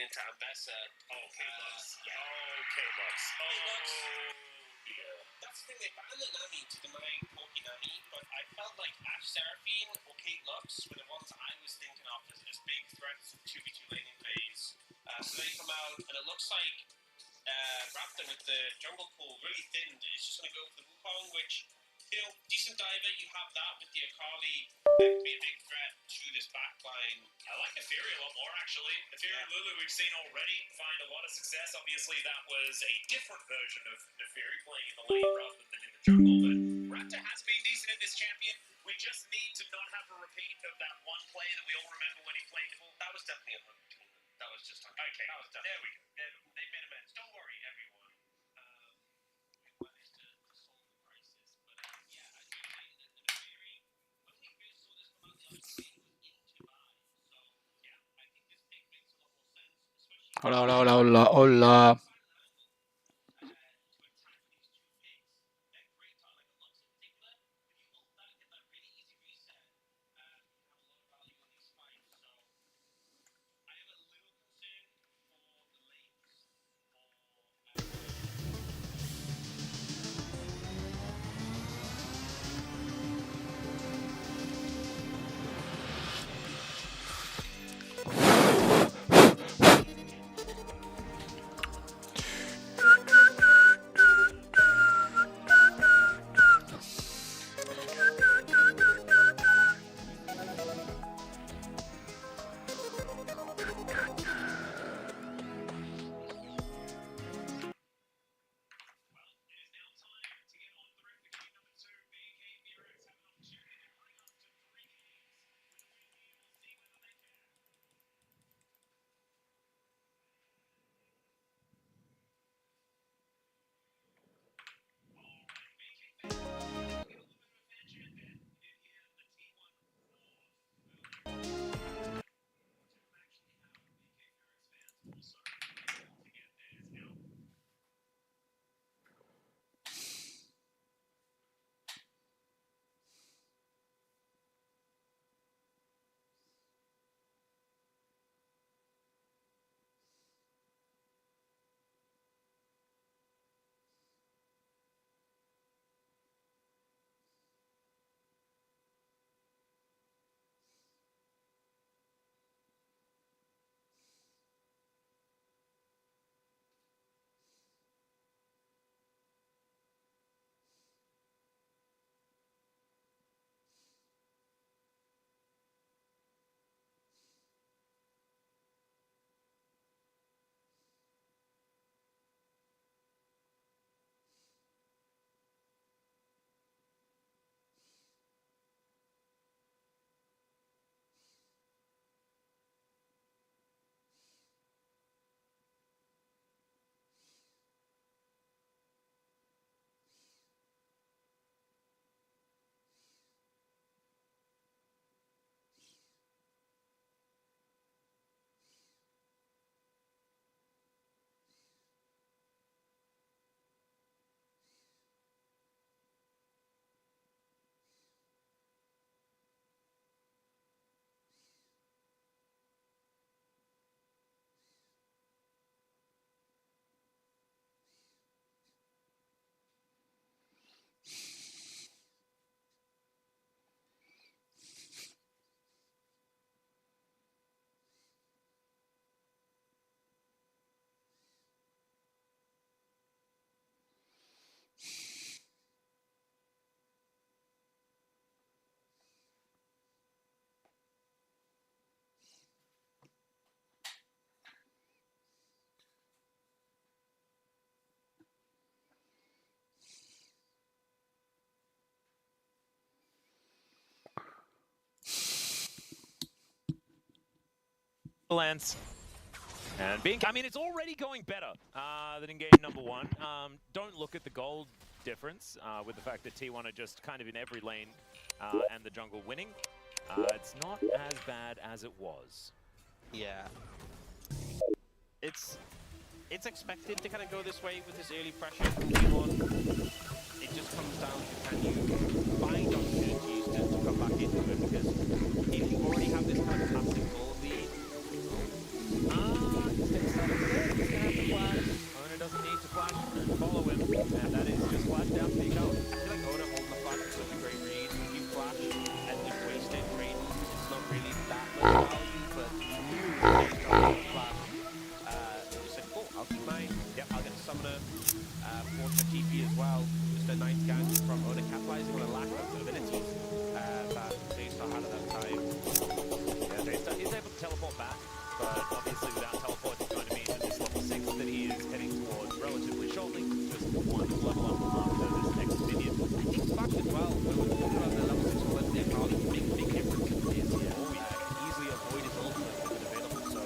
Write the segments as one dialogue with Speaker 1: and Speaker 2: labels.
Speaker 1: into Ambessa.
Speaker 2: Okay, Lux.
Speaker 1: Yeah.
Speaker 2: Okay, Lux.
Speaker 1: Yeah. That's the thing, they banned the Nami to deny Poke Nami, but I felt like Ash Seraphine or Kate Lux were the ones I was thinking of as big threats in the 2v2 laning phase. So they come out, and it looks like Raptor with the jungle pool really thinned is just going to go for the Wukong, which, you know, decent diver, you have that with the Akali, that could be a big threat to this backline.
Speaker 2: I like Neferi a lot more, actually. Neferi and Lulu we've seen already find a lot of success. Obviously, that was a different version of Neferi playing in the lane rather than in the jungle, but Raptor has been decent in this champion. We just need to not have a repeat of that one play that we all remember when he played full.
Speaker 1: That was definitely a hook between them. That was just okay. That was definitely.
Speaker 2: There we go.
Speaker 1: They made amends. Don't worry, everyone. We managed to solve the crisis, but yeah, as you say, the Neferi. When we first saw this come out, the idea was into buy. So yeah, I think this pick makes a lot more sense, especially.
Speaker 3: Hola, hola, hola, hola, hola.
Speaker 4: Lance. And I mean, it's already going better than in game number 1. Don't look at the gold difference with the fact that T1 are just kind of in every lane and the jungle winning. It's not as bad as it was.
Speaker 5: Yeah. It's expected to kind of go this way with this early pressure from T1. It just comes down to, can you find opportunities to come back into it, because if you already have this kind of passive goal lead, level up after this next minion. I think it's back as well. When we're talking about the level 6 weapon, they're probably big difference in this. Easily avoid his ultimate with it available. So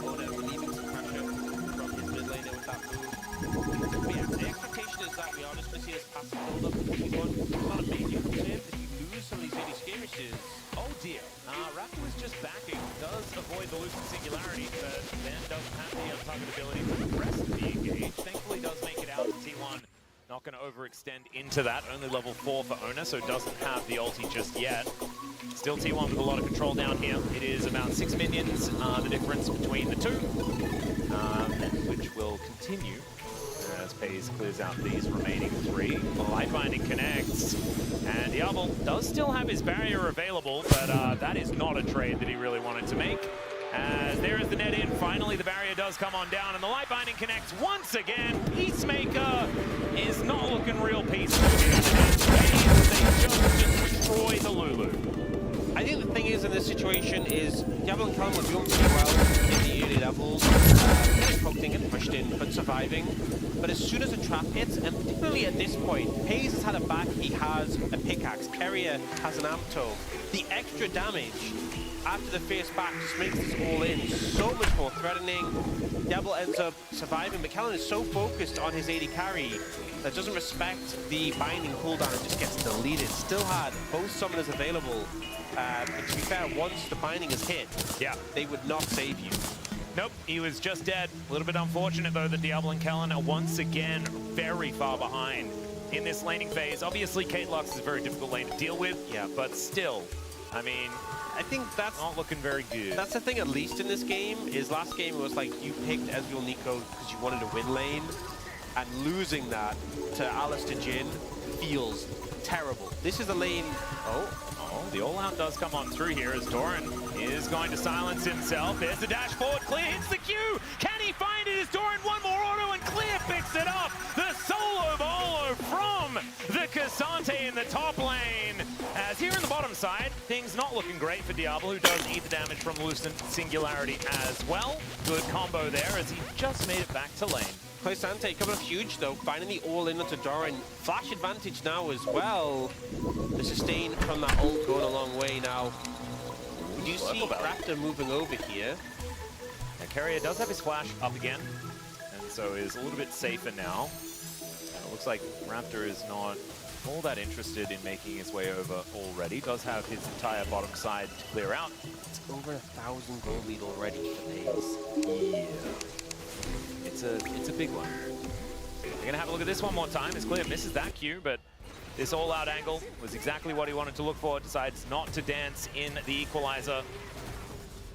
Speaker 5: Oda relieving some pressure from his mid laner with that move. But yeah, the expectation is that we are just going to see this passive build up in T1. A lot of Mage comes in. If you lose some of these early skirmishes,
Speaker 4: Oh dear. Raptor was just backing. Does avoid the Lucent Singularity, but then doesn't have the untarget ability for the rest of the engage. Thankfully does make it out to T1. Not going to overextend into that. Only level 4 for Ona, so doesn't have the ulti just yet. Still T1 with a lot of control down here. It is about 6 minions, the difference between the two, which will continue as Paze clears out these remaining 3. The Light Binding connects, and Diablo does still have his barrier available, but that is not a trade that he really wanted to make. As there is the net in, finally the barrier does come on down, and the Light Binding connects once again. Peacemaker is not looking real peaceful here. They just destroy the Lulu.
Speaker 5: I think the thing is in this situation is Diablo and Calamity were doing pretty well in the early levels. Getting poked in, getting pushed in, but surviving. But as soon as a trap hits, and particularly at this point, Paze has had a back, he has a pickaxe, Terraria has an amp toe. The extra damage after the face back just makes this all in so much more threatening. Diablo ends up surviving, but Callan is so focused on his AD carry that doesn't respect the binding cooldown and just gets deleted. Still had both summoners available. But to be fair, once the binding is hit, they would not save you.
Speaker 4: Nope, he was just dead. A little bit unfortunate, though, that Diablo and Callan are once again very far behind in this laning phase. Obviously, Kate Lux is a very difficult lane to deal with, but still, I mean,
Speaker 5: I think that's
Speaker 4: not looking very good.
Speaker 5: That's the thing, at least in this game, is last game it was like you picked Ezreal Nico because you wanted to win lane, and losing that to Alistair Jhin feels terrible. This is a lane.
Speaker 4: The all-out does come on through here as Doran is going to silence himself. There's the dash forward. Clear hits the Q. Can he find it? Is Doran one more auto and Clear picks it up? The solo bolo from the Cassante in the top lane. As here in the bottom side, things not looking great for Diablo, who does eat the damage from Lucent Singularity as well. Good combo there as he just made it back to lane.
Speaker 5: Cassante coming up huge though, finding the all-in onto Doran. Flash advantage now as well. The sustain from that ult going a long way now. Do you see Raptor moving over here?
Speaker 4: And Carrier does have his flash up again, and so is a little bit safer now. And it looks like Raptor is not all that interested in making his way over already. Does have his entire bottom side to clear out.
Speaker 5: It's over 1,000 gold lead already for Paze.
Speaker 4: Yeah. It's a big one. We're gonna have a look at this one more time. It's Clear misses that Q, but this all-out angle was exactly what he wanted to look for. Decides not to dance in the equalizer.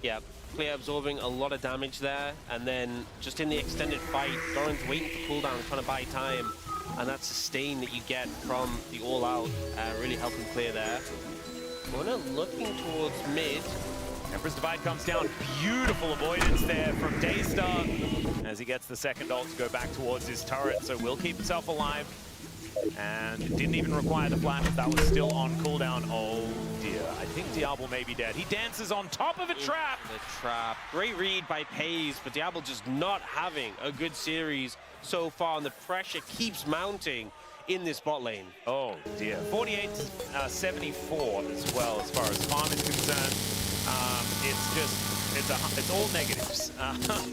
Speaker 5: Yeah, Clear absorbing a lot of damage there, and then just in the extended fight, Doran's waiting for cooldown, trying to buy time, and that sustain that you get from the all-out really helping Clear there. Mona looking towards mid.
Speaker 4: Emperor's Divide comes down. Beautiful avoidance there from Daystar as he gets the second ult to go back towards his turret, so will keep himself alive. And it didn't even require the flash if that was still on cooldown. Oh dear, I think Diablo may be dead. He dances on top of a trap.
Speaker 5: The trap. Great read by Paze, but Diablo just not having a good series so far, and the pressure keeps mounting in this bot lane.
Speaker 4: Oh dear. 48-74 as well as far as farm is concerned. It's all negatives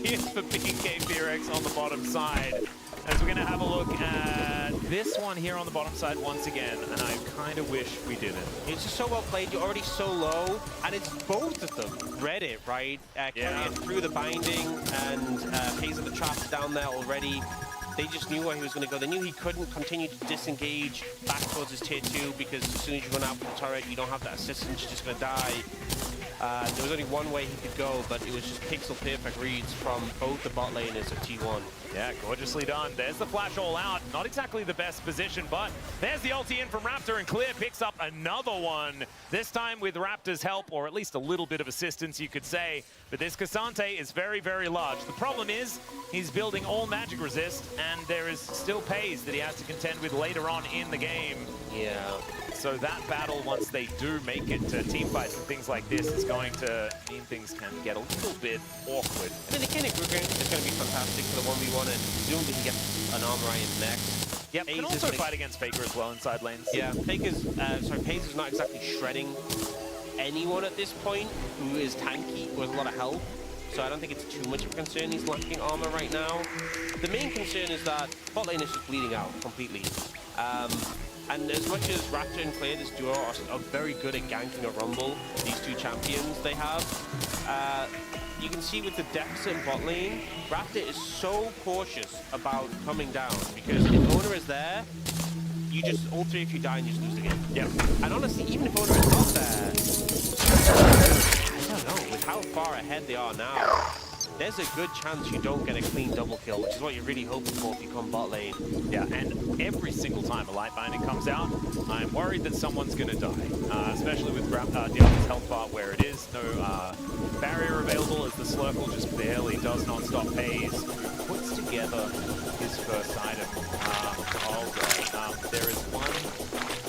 Speaker 4: here for BK Fearex on the bottom side. As we're going to have a look at this one here on the bottom side once again, and I kind of wish we didn't.
Speaker 5: It's just so well played. You're already so low, and it's both of them. Read it, right? Carrying through the binding, and Paze of the traps down there already. They just knew where he was going to go. They knew he couldn't continue to disengage back towards his tier 2 because as soon as you run out from the turret, you don't have that assistance, you're just going to die. There was only one way he could go, but it was just pixel-perfect reads from both the bot laners of T1.
Speaker 4: Yeah, gorgeously done. There's the flash all out. Not exactly the best position, but there's the ulti in from Raptor, and Clear picks up another one. This time with Raptor's help, or at least a little bit of assistance, you could say. But this Cassante is very, very large. The problem is he's building all magic resist, and there is still Paze that he has to contend with later on in the game.
Speaker 5: Yeah.
Speaker 4: So that battle, once they do make it to team fights and things like this, is going to mean things can get a little bit awkward.
Speaker 5: I mean, the Kinnick Ruger is going to be fantastic for the 1v1, and presumably he gets an armor iron next.
Speaker 4: Yep,
Speaker 5: Paze
Speaker 4: can
Speaker 5: is
Speaker 4: also
Speaker 5: like-
Speaker 4: fight against Faker as well inside lanes.
Speaker 5: Yeah, Paze is not exactly shredding anyone at this point who is tanky with a lot of health. So I don't think it's too much of a concern he's lacking armor right now. The main concern is that bot lane is just bleeding out completely. And as much as Raptor and Clear, this duo, are very good at ganking a Rumble, these two champions they have, you can see with the deficit in bot lane, Raptor is so cautious about coming down because if Owner is there, you just, all three of you die and you just lose the game.
Speaker 4: Yeah.
Speaker 5: And honestly, even if Owner is not there, I don't know, with how far ahead they are now, there's a good chance you don't get a clean double kill, which is what you're really hoping for if you come bot lane.
Speaker 4: Yeah, and every single time a light binding comes out, I'm worried that someone's going to die, especially with Diablo's health bar where it is. No barrier available as the Slurple just barely does not stop Paze, who puts together his first item. Oh god, there is one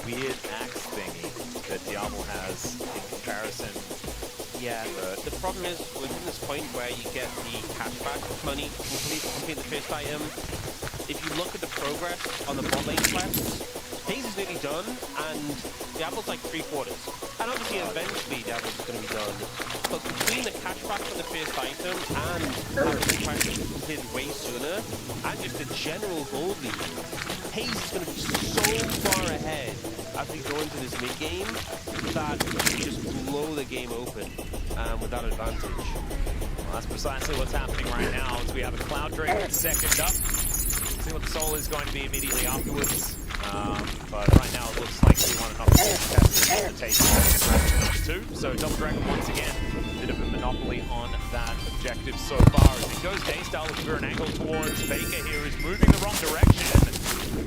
Speaker 4: weird axe thingy that Diablo has in comparison.
Speaker 5: Yeah, the problem is within this point where you get the cashback money to complete the first item, if you look at the progress on the bot lane quests, Paze is nearly done, and Diablo's like 3/4. And obviously eventually Diablo's is going to be done. But between the cashback for the first item and having the quest completed way sooner, and just the general gold lead, Paze is going to be so far ahead as we go into this mid-game that you just blow the game open with that advantage.
Speaker 4: Well, that's precisely what's happening right now as we have a Cloud Dragon second up. See what the soul is going to be immediately afterwards. But right now it looks like we want to knock the test to take on Dragon number 2. So Double Dragon once again, a bit of a monopoly on that objective so far. As it goes Daystar looking for an angle towards Faker here, who's moving the wrong direction.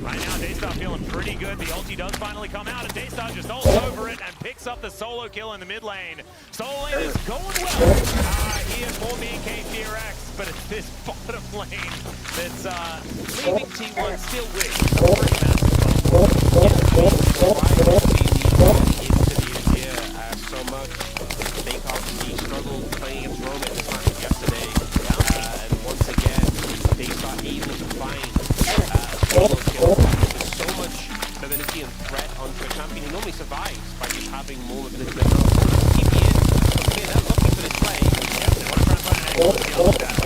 Speaker 4: Right now, Daystar feeling pretty good. The ulti does finally come out, and Daystar just holds over it and picks up the solo kill in the mid lane. Solo lane is going well here for BK TRX, but it's this bottom lane that's leaving T1 still with a pretty massive
Speaker 5: so much. They obviously struggled playing against Roman in this match yesterday, and once again, Daystar able to find solo kill. There's so much mobility and threat onto a champion who normally survives by just having more mobility than others. TP in, okay, they're looking for this play.
Speaker 4: Yeah, they want to try and find an angle with the other dash.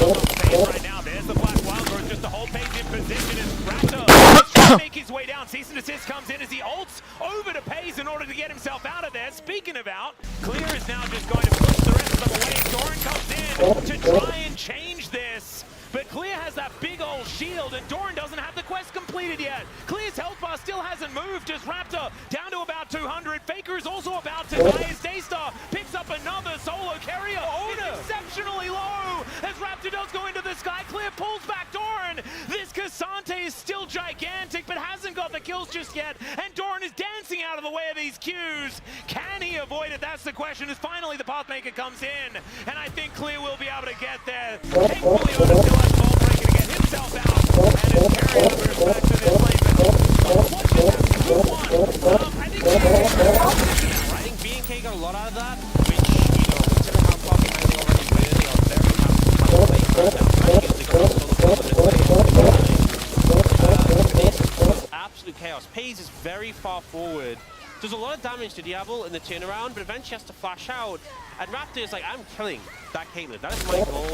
Speaker 4: Right now, there's the Black Wild Growth just to hold Paze in position, and Raptor trying to make his way down. Cease and desist comes in as he ults over to Paze in order to get himself out of there. Speaking of out, Clear is now just going to push the rest of them away. Doran comes in to try and change this. But Clear has that big old shield, and Doran doesn't have the quest completed yet. Clear's health bar still hasn't moved as Raptor down to about 200. Faker is also about to die as Daystar picks up another solo carrier. It's exceptionally low as Raptor does go into the sky. Clear pulls back Doran. This Cassante is still gigantic, but hasn't got the kills just yet. And Doran is dancing out of the way of these Qs. Can he avoid it? That's the question, as finally the Pathmaker comes in. And I think Clear will be able to get there. Thankfully, Oda still has Ball Breaker to get himself out. And his carrier moves back to this lane. But what just happened? Who won? I think
Speaker 5: I think B&K got a lot out of that, which, you know, considering how far behind they already were, they are very happy to play right now. I think they got a solo kill with absolute chaos. Paze is very far forward. Does a lot of damage to Diablo in the turnaround, but eventually has to flash out. And Raptor is like, I'm killing that Caitlyn. That is my goal.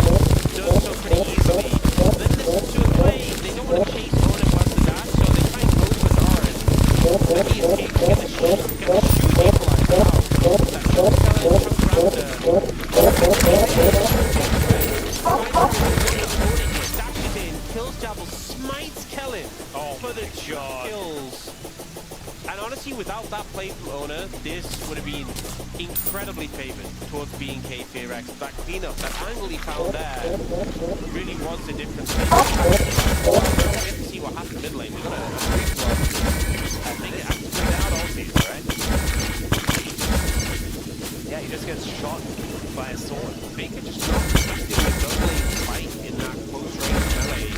Speaker 5: Does so pretty easily. Then this is to play. They don't want to chase Owen plus the dash, so they try and go for Doran. Then he escapes to get the shoot equalized out. That should tell him Raptor. Dashes in, kills Diablo, smites Kellen for the kills. And honestly, without that play from Ona, this would have been incredibly favored towards B&K TRX. That cleanup, that angle he found there, really was the difference. We have to see what happened mid lane. We're going to I think it actually played out all season, right?
Speaker 4: Yeah, he just gets shot by a sword.
Speaker 5: Baker just not expecting a doubling fight in that close range melee.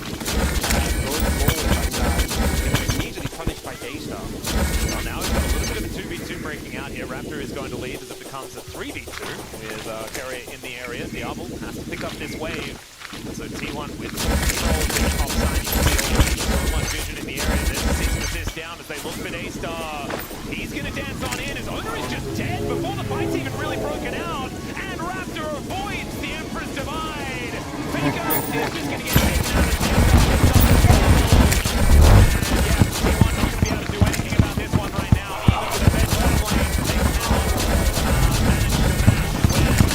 Speaker 5: Going forward like that, gets immediately punished by Daystar.
Speaker 4: Well, now we've got a little bit of a 2v2 breaking out here. Raptor is going to lead as it becomes a 3v2 with Carrier in the area. Diablo has to pick up this wave. So T1 with control of the top side. You can see so much vision in the area. There's down as they look for Daystar. He's going to dance on in as Owner is just dead before the fight's even really broken out. And Raptor avoids the Emperor's Divide. Faker is just going to get taken out of T1 not going to be able to do anything about this one right now. Even with a red bottom lane, they cannot manage to match when Owner and Faker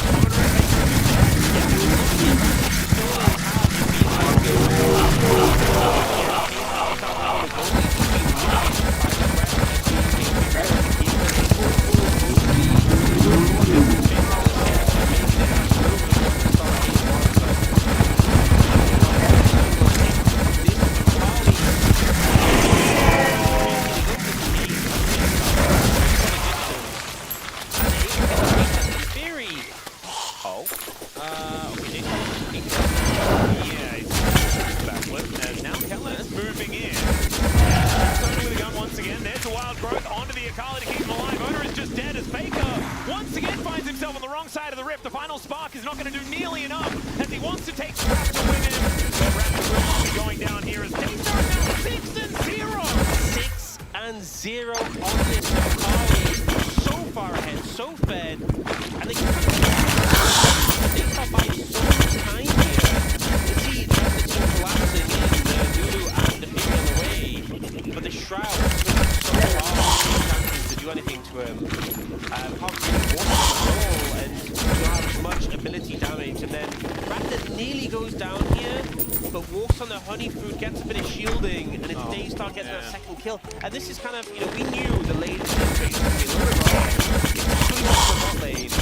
Speaker 4: kill. And this is kind of, you know, we knew the lane was basically a little bit wrong. It's pretty much the bot lane, but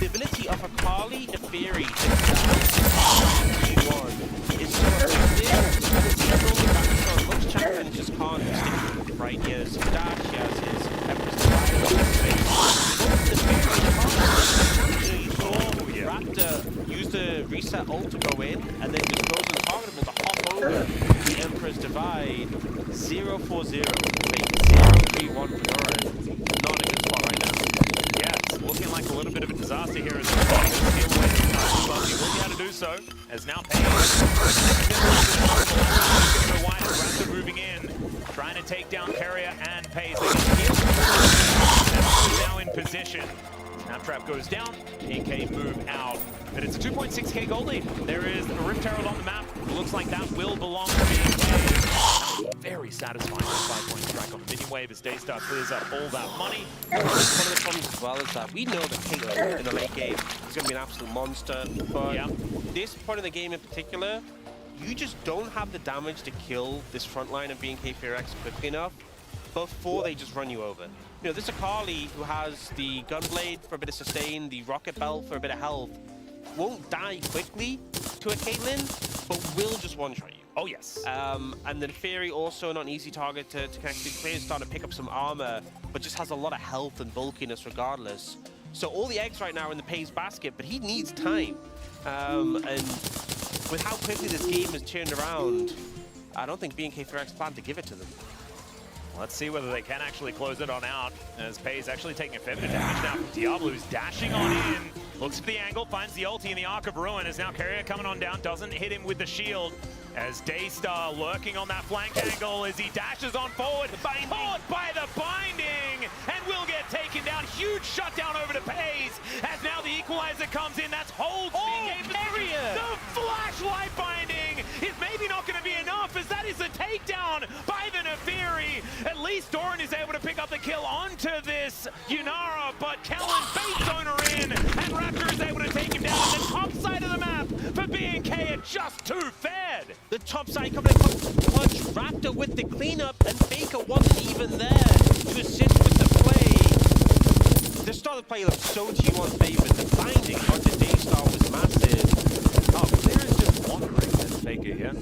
Speaker 4: the the ability of Akali Neferi to T1 is so effective. And it's even only back on most champions just can't stick with it, right? He has his dash, he has his Empress Divide on his face. You saw Raptor use the reset ult to go in, and then just goes untargetable to hop over the Emperor's Divide. 0-4-0. 0-3-1 for Nora. Not a good spot right now. Yeah, it's looking like a little bit of a disaster here as the fight is still waiting. But he will be able to do so, as now Payne Raptor moving in, trying to take down Terraria and Pace. Now in position. Snaptrap goes down, AK move out. But it's a 2.6k gold lead. There is a Rift Herald on the map. It looks like that will belong to BK. Very satisfying 5-point strike on the mini wave as Daystar clears up all that money.
Speaker 5: One of the problems as well is that we know that Caitlyn in the late game is going to be an absolute monster. But this point of the game in particular, you just don't have the damage to kill this front line of BK Fearx quickly enough before they just run you over. You know, this Akali who has the Gunblade for a bit of sustain, the Rocket Belt for a bit of health, won't die quickly to a Caitlyn, but will just one-shot you.
Speaker 4: Oh, yes.
Speaker 5: And the Neferi also not an easy target to actually clear, start to pick up some armor, but just has a lot of health and bulkiness regardless. So all the eggs right now are in the Pay's basket, but he needs time. And with how quickly this game has turned around, I don't think BK Fearx planned to give it to them.
Speaker 4: Let's see whether they can actually close it on out, as Pay's actually taking a fair bit of damage now from Diablo, who's dashing on in, looks for the angle, finds the ulti in the Arc of Ruin, as now Carrier coming on down, doesn't hit him with the shield, as Daystar lurking on that flank angle as he dashes on forward, caught by the binding, and will get taken down. Huge shutdown over to Pay's, as now the equalizer comes in, that's holds being able to... The flashlight binding is maybe not going to be enough, as that is a takedown by the Neferi. At least Doran is able to pick up the kill onto this Yunara, but Kellen baits Owner in, and Raptor is able to take him down. The top side of the map for B&K are just too fed.
Speaker 5: The top side coming in punch, Raptor with the cleanup, and Faker wasn't even there to assist with the play. The start of the play looked so T1 favored. The binding onto Daystar was massive.
Speaker 4: Oh, Clear is just wandering as Faker here.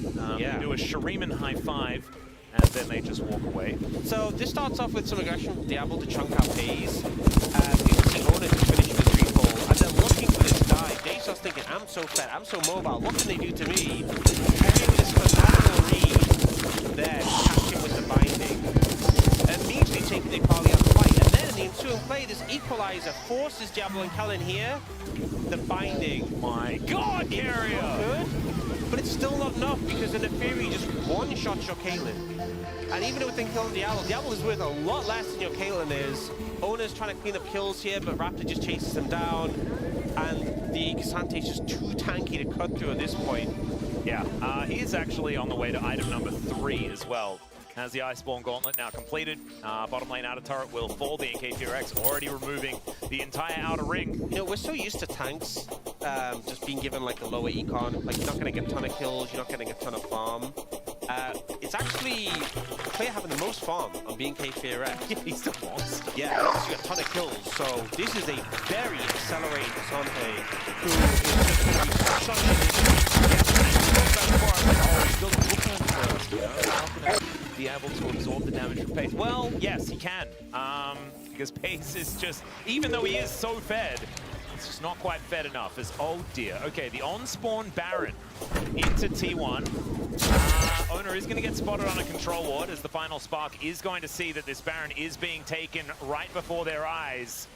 Speaker 4: Do a Shuriman high five, and then they just walk away.
Speaker 5: So this starts off with some aggression from Diablo to chunk out Pay's. You can see Owner just finishing the triple, and then looking for this dive. Daystar's thinking, I'm so fat, I'm so mobile, what can they do to me? Carrying this phenomenal read there, catching with the binding. Immediately taking the Akali out of the fight, and then in the ensuing play, this equalizer forces Diablo and Kellen here. The binding.
Speaker 4: My God, Carrier!
Speaker 5: Good, but it's still not enough because the Neferi just one-shots your Caitlyn. And even with the kill on Diablo is worth a lot less than your Caitlyn is. Ona's trying to clean up kills here, but Raptor just chases him down. And the Cassante is just too tanky to cut through at this point.
Speaker 4: Yeah, he is actually on the way to item number 3 as well. As the Iceborne Gauntlet now completed, bottom lane outer turret will fall. The NK-T-Rex already removing the entire outer ring.
Speaker 5: You know, we're so used to tanks just being given like a lower econ. Like, you're not going to get a ton of kills, you're not getting a ton of farm. It's actually the player having the most farm on BNK-T-Rex.
Speaker 4: He's the monster.
Speaker 5: Yeah, because you got a ton of kills. So this is a very accelerated Cassante who is just going to
Speaker 4: be able to absorb the damage from Pace. Well, yes, he can. Because Pace is just, even though he is so fed, it's just not quite fed enough. As, oh dear. Okay, the on-spawn Baron into T1. Owner is going to get spotted on a control ward as the final spark is going to see that this Baron is being taken right before their eyes.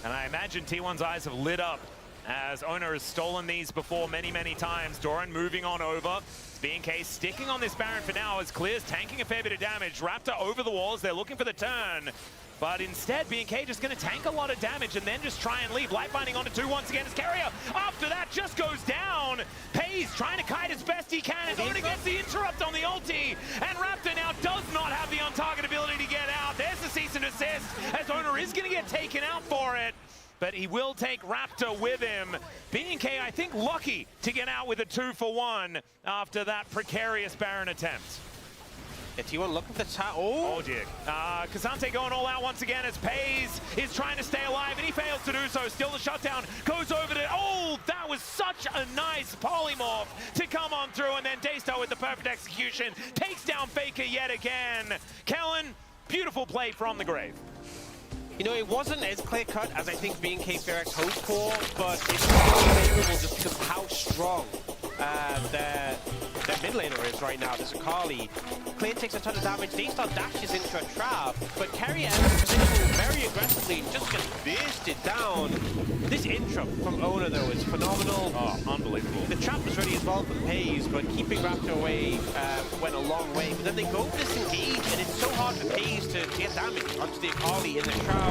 Speaker 4: And I imagine T1's eyes have lit up as Owner has stolen these before many, many times. Doran moving on over. BNK sticking on this Baron for now as Clear's tanking a fair bit of damage. Raptor over the walls, they're looking for the turn. But instead, BNK just going to tank a lot of damage and then just try and leave. Light binding onto 2 once again as Carrier. After that, just goes down. Pays trying to kite as best he can as Owner gets the interrupt on the ulti. And Raptor now does not have the on-target ability to get out. There's the cease and desist as Owner is going to get taken out for it. But he will take Raptor with him. BNK, I think, lucky to get out with a 2-for-1 after that precarious Baron attempt.
Speaker 5: Yeah, T1 looking for the top.
Speaker 4: Oh dear. Cassante going all out once again as Pays is trying to stay alive, and he fails to do so. Still the shutdown goes over to... Oh, that was such a nice polymorph to come on through, and then Daystar with the perfect execution takes down Faker yet again. Kellen, beautiful play from the grave.
Speaker 5: You know, it wasn't as clear-cut as I think BNK-T-Rex hoped for, but it's still favorable just because of how strong their mid laner is right now. There's a Kali. Clear takes a ton of damage. Daystar dashes into a trap, but Carrier enters position very aggressively and just gets bursted down. This interrupt from Owner, though, is phenomenal.
Speaker 4: Oh, unbelievable.
Speaker 5: The trap was ready as well for Pays, but keeping Raptor away went a long way. But then they go for this engage, and it's so hard for Pays to get damage onto the Akali in the crowd.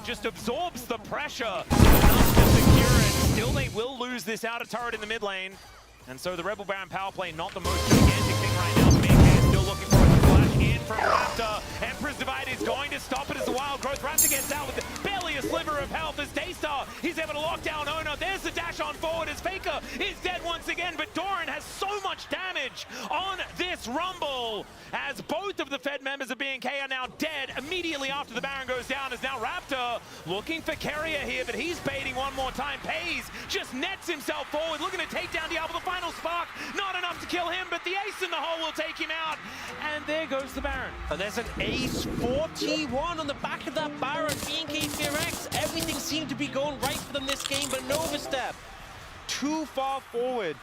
Speaker 4: Just absorbs the pressure enough to secure it. Still, they will lose this outer turret in the mid lane. And so the Rebel Baron power play, not the most gigantic thing right now. BNK is still looking for it to flash in from Raptor. Emperor's Divide is going to stop it as the Wild Growth. Raptor gets out with barely a sliver of health as Daystar. He's able to lock down Owner. There's the dash on forward as Faker is dead once again. But Doran has so much damage on this Rumble as both of the Fed members of BNK are now dead immediately after the Baron goes down. As now Raptor looking for Carrier here, but he's baiting one more time. Pays just nets himself forward, looking to take down Diablo. The final spark, not enough to kill him, but the ace in the hole will take him out. And there goes the Baron.
Speaker 5: And there's an ace for T1 on the back of that Baron. BNK-T-Rex, everything seemed to be going right for them this game, but Nova Step too far forward.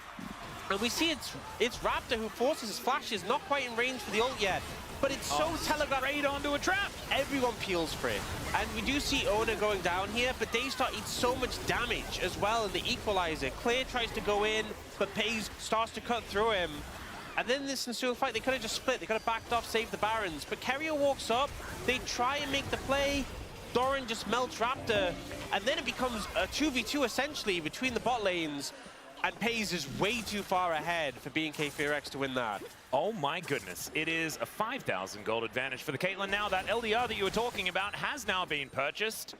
Speaker 5: And we see it's Raptor who forces his flashes, not quite in range for the ult yet. but it's so telegraphed.
Speaker 4: Straight onto a trap.
Speaker 5: Everyone peels for it. And we do see Owner going down here, but Daystar eats so much damage as well in the equalizer. Clear tries to go in, but Pays starts to cut through him. And then in this ensuing fight, they could have just split. They could have backed off, saved the Barons. But Keria walks up, they try and make the play. Doran just melts Raptor, and then it becomes a 2v2 essentially between the bot lanes. And Pays is way too far ahead for BNK FearX to win that.
Speaker 4: Oh my goodness, it is a 5,000 gold advantage for the Caitlyn now. That LDR that you were talking about has now been purchased.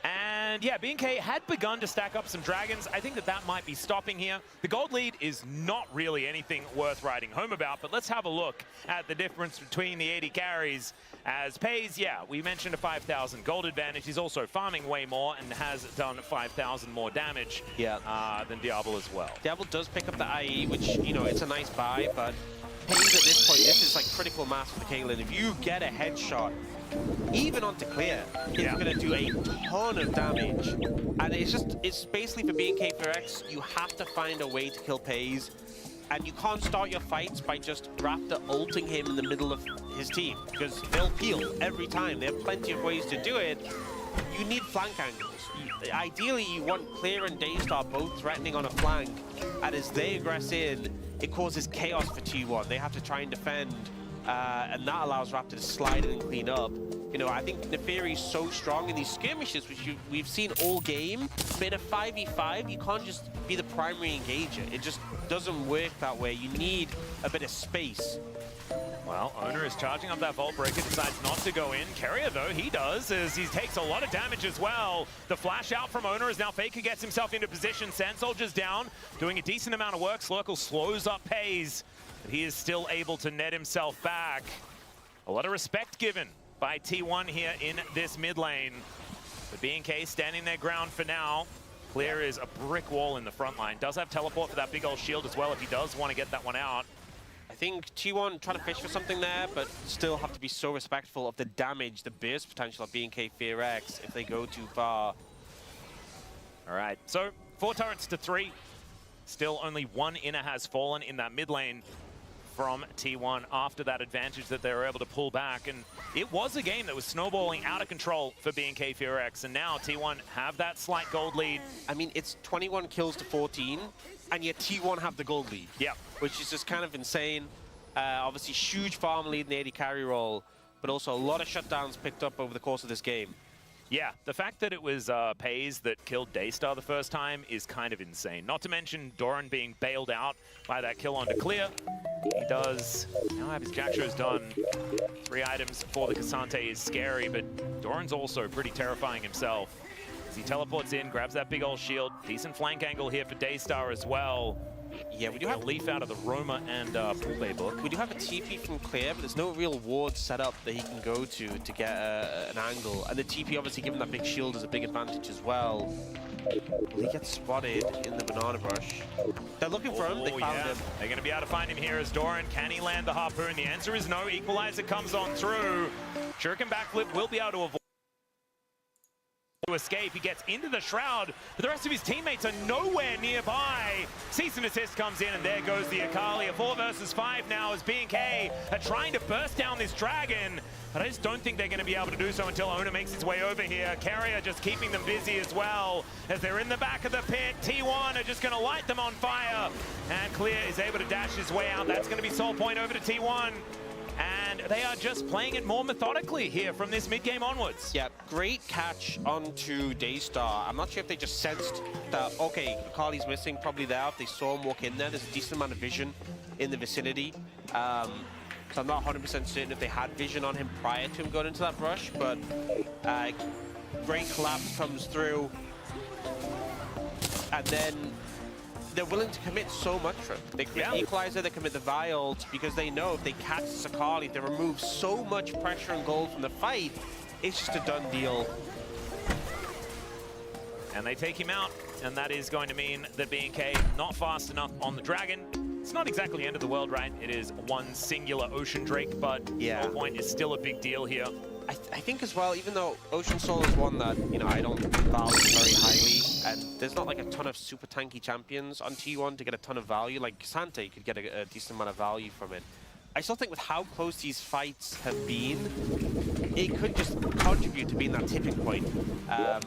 Speaker 4: And yeah, BNK had begun to stack up some dragons. I think that that might be stopping here. The gold lead is not really anything worth writing home about, but let's have a look at the difference between the 80 carries. As Pays, yeah, we mentioned a 5,000 gold advantage. He's also farming way more and has done 5,000 more damage than Diablo as well.
Speaker 5: Diablo does pick up the IE, which, you know, it's a nice buy, but Pays at this point, this is like critical mass for the Caitlyn. If you get a headshot, even onto Clear, it's going to do a ton of damage. And it's basically for BNK FearX, you have to find a way to kill Pays. And you can't start your fights by just Raptor ulting him in the middle of his team, because they'll peel every time. They have plenty of ways to do it. You need flank angles. Ideally, you want Clear and Daystar both threatening on a flank, and as they aggress in, it causes chaos for T1. They have to try and defend, and that allows Raptor to slide in and clean up. You know, I think Neferi is so strong in these skirmishes, which we've seen all game, but in a 5v5, you can't just be the primary engager. It just doesn't work that way. You need a bit of space.
Speaker 4: Well, Owner is charging up that Vault Breaker, decides not to go in. Keria, though, he does, as he takes a lot of damage as well. The flash out from Owner as now Faker gets himself into position. Sand Soldier's down, doing a decent amount of work. Slurkle slows up Pays, but he is still able to net himself back. A lot of respect given by T1 here in this mid lane. But BNK standing their ground for now. Clear is a brick wall in the front line. Does have teleport for that big old shield as well if he does want to get that one out.
Speaker 5: I think T1 trying to fish for something there, but still have to be so respectful of the damage, the burst potential of BNK FearX if they go too far.
Speaker 4: All right, so 4 turrets to 3. Still only one inner has fallen in that mid lane from T1 after that advantage that they were able to pull back. And it was a game that was snowballing out of control for BNK FearX, and now T1 have that slight gold lead.
Speaker 5: I mean, it's 21 kills to 14, and yet T1 have the gold lead.
Speaker 4: Yeah.
Speaker 5: Which is just kind of insane. Obviously, huge farm lead in the 80 carry roll, but also a lot of shutdowns picked up over the course of this game.
Speaker 4: Yeah, the fact that it was Pays that killed Daystar the first time is kind of insane. Not to mention Doran being bailed out by that kill onto Clear. He does now have his Jack Show's done. 3 items for the Cassante is scary, but Doran's also pretty terrifying himself. As he teleports in, grabs that big old shield. Decent flank angle here for Daystar as well.
Speaker 5: Yeah, we do have
Speaker 4: a leaf out of the Roma and Pool Bay book.
Speaker 5: We do have a TP from Clear, but there's no real ward set up that he can go to get an angle. And the TP, obviously, given that big shield, is a big advantage as well. Will he get spotted in the banana brush? They're looking for him. They found him.
Speaker 4: They're going to be able to find him here as Doran. Can he land the harpoon? The answer is no. Equalizer comes on through. Shuriken backflip will be able to avoid to escape. He gets into the shroud, but the rest of his teammates are nowhere nearby. Cease and desist comes in, and there goes the Akali. A 4 versus 5 now as BNK are trying to burst down this dragon, but I just don't think they're going to be able to do so until Owner makes his way over here. Keria just keeping them busy as well as they're in the back of the pit. T1 are just going to light them on fire, and Clear is able to dash his way out. That's going to be soul point over to T1. And they are just playing it more methodically here from this mid-game onwards.
Speaker 5: Yeah, great catch onto Daystar. I'm not sure if they just sensed that, okay, Akali's missing, probably there. If they saw him walk in there, there's a decent amount of vision in the vicinity. So I'm not 100% certain if they had vision on him prior to him going into that brush, but great collapse comes through. And then they're willing to commit so much for him. They commit the Equalizer, they commit the Vials, because they know if they catch Sakali, they remove so much pressure and gold from the fight, it's just a done deal.
Speaker 4: And they take him out, and that is going to mean that BNK not fast enough on the Dragon. It's not exactly the end of the world, right? It is one singular Ocean Drake, but
Speaker 5: yeah,
Speaker 4: the point is still a big deal here.
Speaker 5: I think as well, even though Ocean Soul is one that, you know, I don't value very highly, and there's not like a ton of super tanky champions on T1 to get a ton of value. Like Cassante could get a decent amount of value from it. I still think with how close these fights have been, it could just contribute to being that tipping point.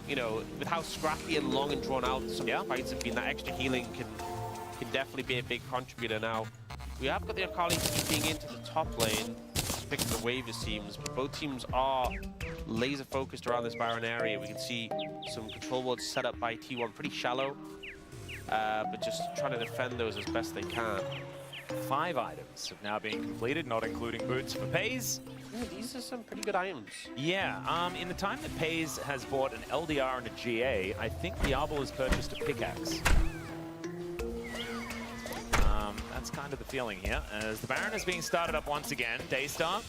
Speaker 5: You know, with how scrappy and long and drawn out some fights have been, that extra healing can definitely be a big contributor. Now, we have got the Akali keeping into the top lane, just picking the wave it seems, but both teams are laser focused around this Baron area. We can see some control wards set up by T1, pretty shallow, but just trying to defend those as best they can.
Speaker 4: 5 items have now been completed, not including boots for Pays.
Speaker 5: Ooh, these are some pretty good items.
Speaker 4: Yeah, in the time that Pays has bought an LDR and a GA, I think Diablo has purchased a pickaxe. That's kind of the feeling here, as the Baron is being started up once again. Daystar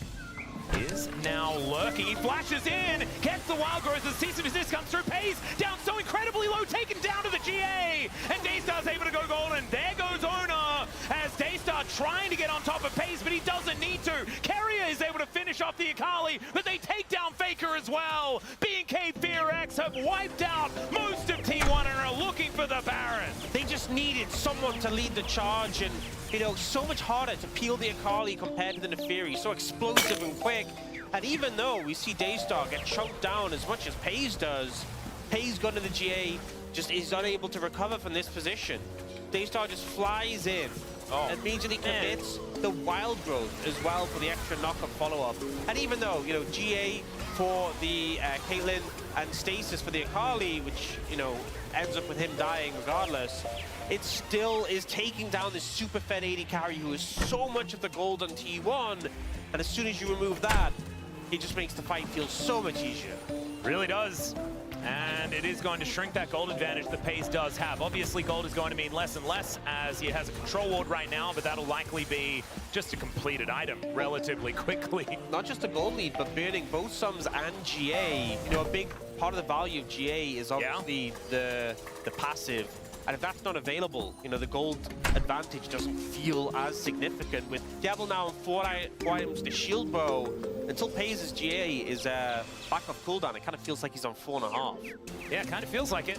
Speaker 4: is now lurking. He flashes in, gets the wild growth as cease and desist comes through. Pays down so incredibly low, taken down to the GA, and Daystar's able to go golden. There goes Ona, as Daystar trying to get on top of Pays, but he doesn't need to. Keria is able to finish off the Akali, but they take down Faker as well. B&K Fear X have wiped out most of T1 and are looking for the Baron.
Speaker 5: They just needed someone to lead the charge, and you know, so much harder to peel the Akali compared to the Neferi, so explosive and quick. And even though we see Daystar get choked down as much as Pays does, Pays going to the GA just is unable to recover from this position. Daystar just flies in, immediately commits the wild growth as well for the extra knock-up follow-up. And even though, you know, GA for the Caitlyn and Stasis for the Akali, which, you know, ends up with him dying regardless, it still is taking down this super fed AD carry who is so much of the gold on T1, and as soon as you remove that, it just makes the fight feel so much easier.
Speaker 4: Really does. And it is going to shrink that gold advantage that Pays does have. Obviously, gold is going to mean less and less as he has a control ward right now, but that'll likely be just a completed item relatively quickly.
Speaker 5: Not just a gold lead, but burning both Sums and GA. You know, a big part of the value of GA is obviously the passive. And if that's not available, you know, the gold advantage doesn't feel as significant. With Diablo now on 4 items, the shield bow, until Pays' GA is back off cooldown, it kind of feels like he's on 4.5.
Speaker 4: Yeah, kind of feels like it.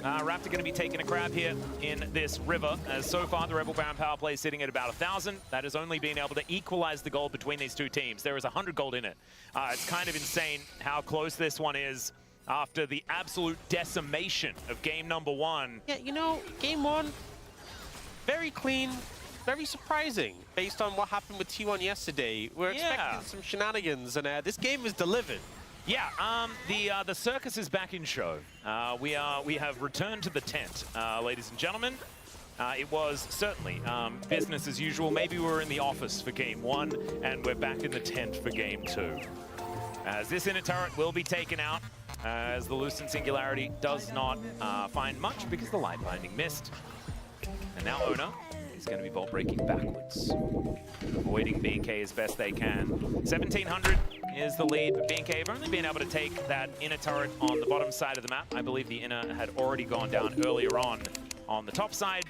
Speaker 4: Raptor going to be taking a crab here in this river, as so far the Rebel Baron power play is sitting at about 1,000. That has only been able to equalize the gold between these two teams. There is 100 gold in it. It's kind of insane how close this one is after the absolute decimation of game number 1.
Speaker 5: Yeah, you know, game 1, very clean, very surprising based on what happened with T1 yesterday. We're expecting some shenanigans, and this game was delivered.
Speaker 4: Yeah, the circus is back in show. We have returned to the tent, ladies and gentlemen. It was certainly business as usual. Maybe we were in the office for game 1, and we're back in the tent for game 2. As this inner turret will be taken out, as the Lucent Singularity does not find much because the Light Binding missed. And now Ona is going to be vault breaking backwards, avoiding B&K as best they can. 1,700 is the lead, but B&K have only been able to take that inner turret on the bottom side of the map. I believe the inner had already gone down earlier on the top side.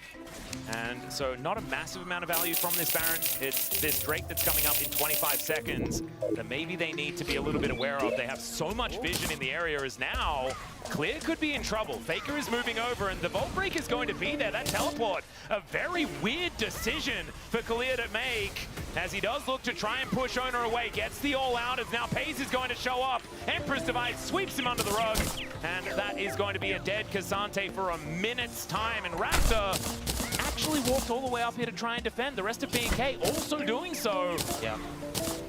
Speaker 4: And so not a massive amount of value from this Baron. It's this Drake that's coming up in 25 seconds that maybe they need to be a little bit aware of. They have so much vision in the area as now Clear could be in trouble. Faker is moving over and the Vault Break is going to be there. That teleport, a very weird decision for Clear to make as he does look to try and push Ona away. Gets the all out as now Pays is going to show up. Emperor's Device sweeps him under the rug. And that is going to be a dead K'Sante for a minute's time. And Raptor actually walked all the way up here to try and defend. The rest of B&K also doing so.
Speaker 5: Yeah.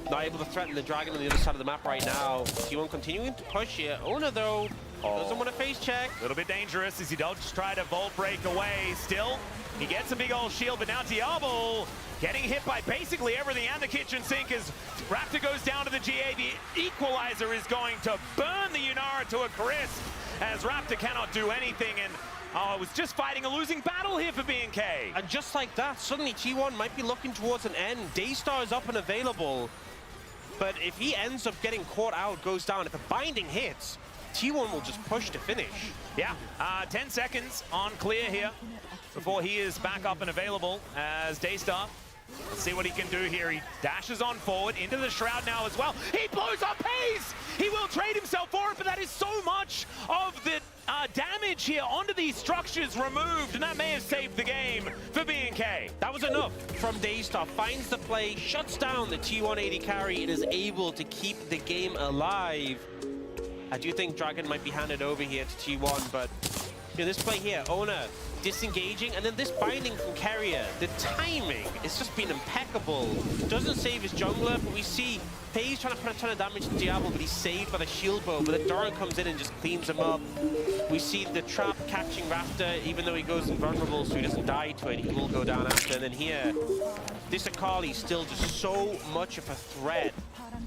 Speaker 5: Not able to threaten the dragon on the other side of the map right now. T1 continuing to push here. Ona, though, doesn't want a face check.
Speaker 4: A little bit dangerous as he does try to Vault Break away. Still, he gets a big old shield, but now Diablo getting hit by basically everything and the kitchen sink as Raptor goes down to the GA. The equalizer is going to burn the Yunara to a crisp as Raptor cannot do anything. And it was just fighting a losing battle here for B&K.
Speaker 5: And just like that, suddenly T1 might be looking towards an end. Daystar is up and available. But if he ends up getting caught out, goes down, if a binding hits, T1 will just push to finish.
Speaker 4: Yeah, 10 seconds on Clear here before he is back up and available as Daystar. Let's see what he can do here. He dashes on forward into the Shroud now as well. He blows up Pays! He will trade himself for it, but that is so much of the damage here onto these structures removed, and that may have saved the game for B&K. B&K.
Speaker 5: That was enough from Daystar. Finds the play, shuts down the T180 carry, and is able to keep the game alive. I do think Dragon might be handed over here to T1, but you know, this play here, Owner disengaging, and then this binding from Carrier. The timing has just been impeccable. Doesn't save his jungler, but we see Paige trying to put a ton of damage to Diablo, but he's saved by the shield bow, but then Doran comes in and just cleans him up. We see the trap catching Raptor, even though he goes invulnerable, so he doesn't die to it, he will go down after. And then here, this Akali still just so much of a threat.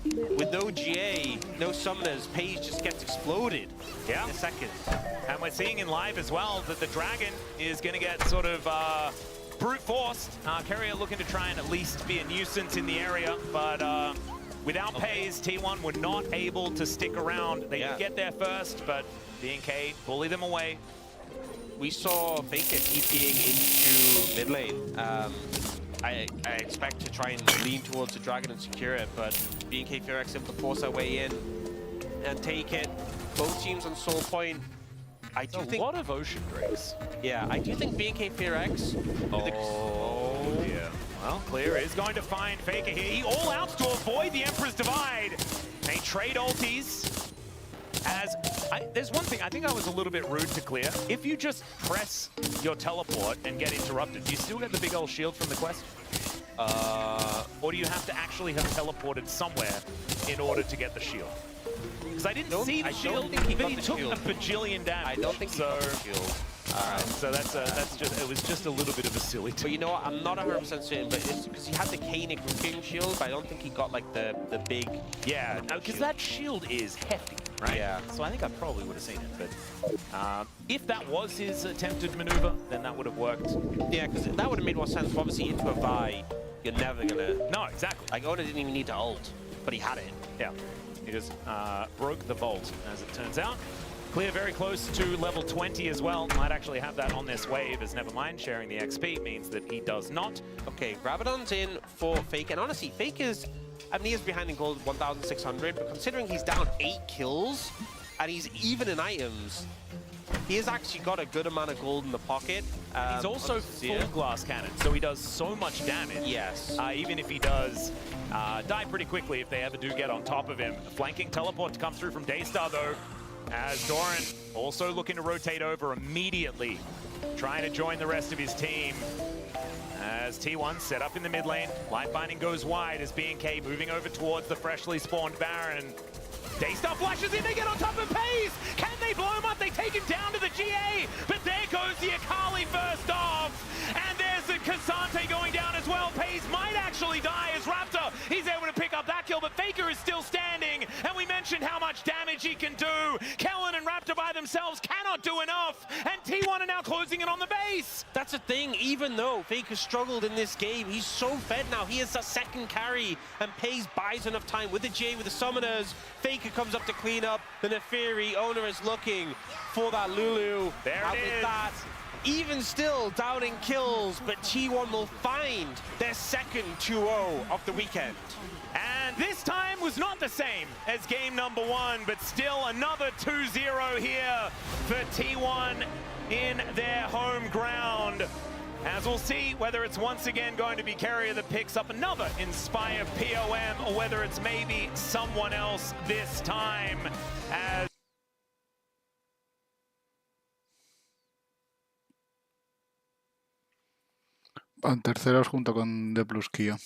Speaker 5: With no GA, no summoners, Paige just gets exploded in a second.
Speaker 4: And we're seeing in live as well that the Dragon is going to get sort of brute forced. Carrier looking to try and at least be a nuisance in the area, but without Paige, T1 were not able to stick around. They did get there first, but B&K bully them away.
Speaker 5: We saw Faker keep being into mid lane. I expect to try and lean towards the Dragon and secure it, but B&K Fearx able to force our way in and take it. Both teams on soul point. I do think
Speaker 4: a lot of Ocean Drakes.
Speaker 5: Yeah, I do think B&K Fearx.
Speaker 4: Oh dear. Well, Clear is going to find Faker here. He all outs to avoid the Emperor's Divide. They trade ultis. There's one thing, I think I was a little bit rude to Clear. If you just press your teleport and get interrupted, do you still get the big old shield from the quest? Or do you have to actually have teleported somewhere in order to get the shield? Because I didn't see the shield, but he took a bajillion damage.
Speaker 5: I don't think he got the shield.
Speaker 4: Alright, so that's just, it was just a little bit of a silly
Speaker 5: But you know what, I'm not 100% certain, but it's because he had the Kainic roofing shield, but I don't think he got like the big...
Speaker 4: Yeah, no, because that shield is hefty, right?
Speaker 5: Yeah.
Speaker 4: So I think I probably would have seen it, but if that was his attempted maneuver, then that would have worked.
Speaker 5: Yeah, because that would have made more sense. Obviously, into a Vi, you're never gonna...
Speaker 4: No, exactly.
Speaker 5: Like, Oda didn't even need to ult, but he had it.
Speaker 4: Yeah, he just broke the vault, as it turns out. Clear very close to level 20 as well. Might actually have that on this wave, as Nevermind sharing the XP means that he does not.
Speaker 5: Okay, Rabadon's in for Fake, and honestly, Fake is... I mean, he is behind in gold 1,600, but considering he's down 8 kills, and he's even in items, he has actually got a good amount of gold in the pocket.
Speaker 4: He's also full glass cannon, so he does so much damage.
Speaker 5: Yes.
Speaker 4: Even if he does die pretty quickly if they ever do get on top of him. Flanking teleport to come through from Daystar, though, as Doran also looking to rotate over immediately, trying to join the rest of his team. As T1 set up in the mid lane, Light Binding goes wide as B&K moving over towards the freshly spawned Baron. Daystar flashes in, they get on top of Pace! Can they blow him up? They take him down to the GA, but there goes the Akali first off! And there's the Cassante going down as well. Pace might actually die as Raptor. He's able to pick up that kill, but Faker is still standing, and we mentioned how much damage he can do. Kellen and Raptor by themselves cannot do enough, and T1 are now closing in on the base.
Speaker 5: That's the thing, even though Faker struggled in this game, he's so fed now. He is a second carry, and Pace buys enough time with the J, with the summoners. Faker comes up to clean up. The Neferi owner is looking for that Lulu.
Speaker 4: There
Speaker 5: out
Speaker 4: it
Speaker 5: with
Speaker 4: is.
Speaker 5: that. Even still down in kills, but T1 will find their second 2-0 of the weekend.
Speaker 4: And this time was not the same as game number 1, but still another 2-0 here for T1 in their home ground. As we'll see whether it's once again going to be Carrier that picks up another Inspire POM, or whether it's maybe someone else this time. As
Speaker 3: Van terceros junto con De Plus Kio.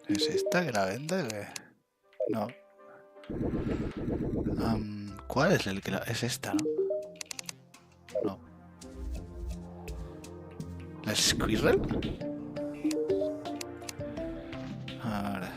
Speaker 3: ¿Es esta que la vende? No. ¿Cuál es el que la...? Es esta, ¿no? No. ¿La Squirrel? A ver.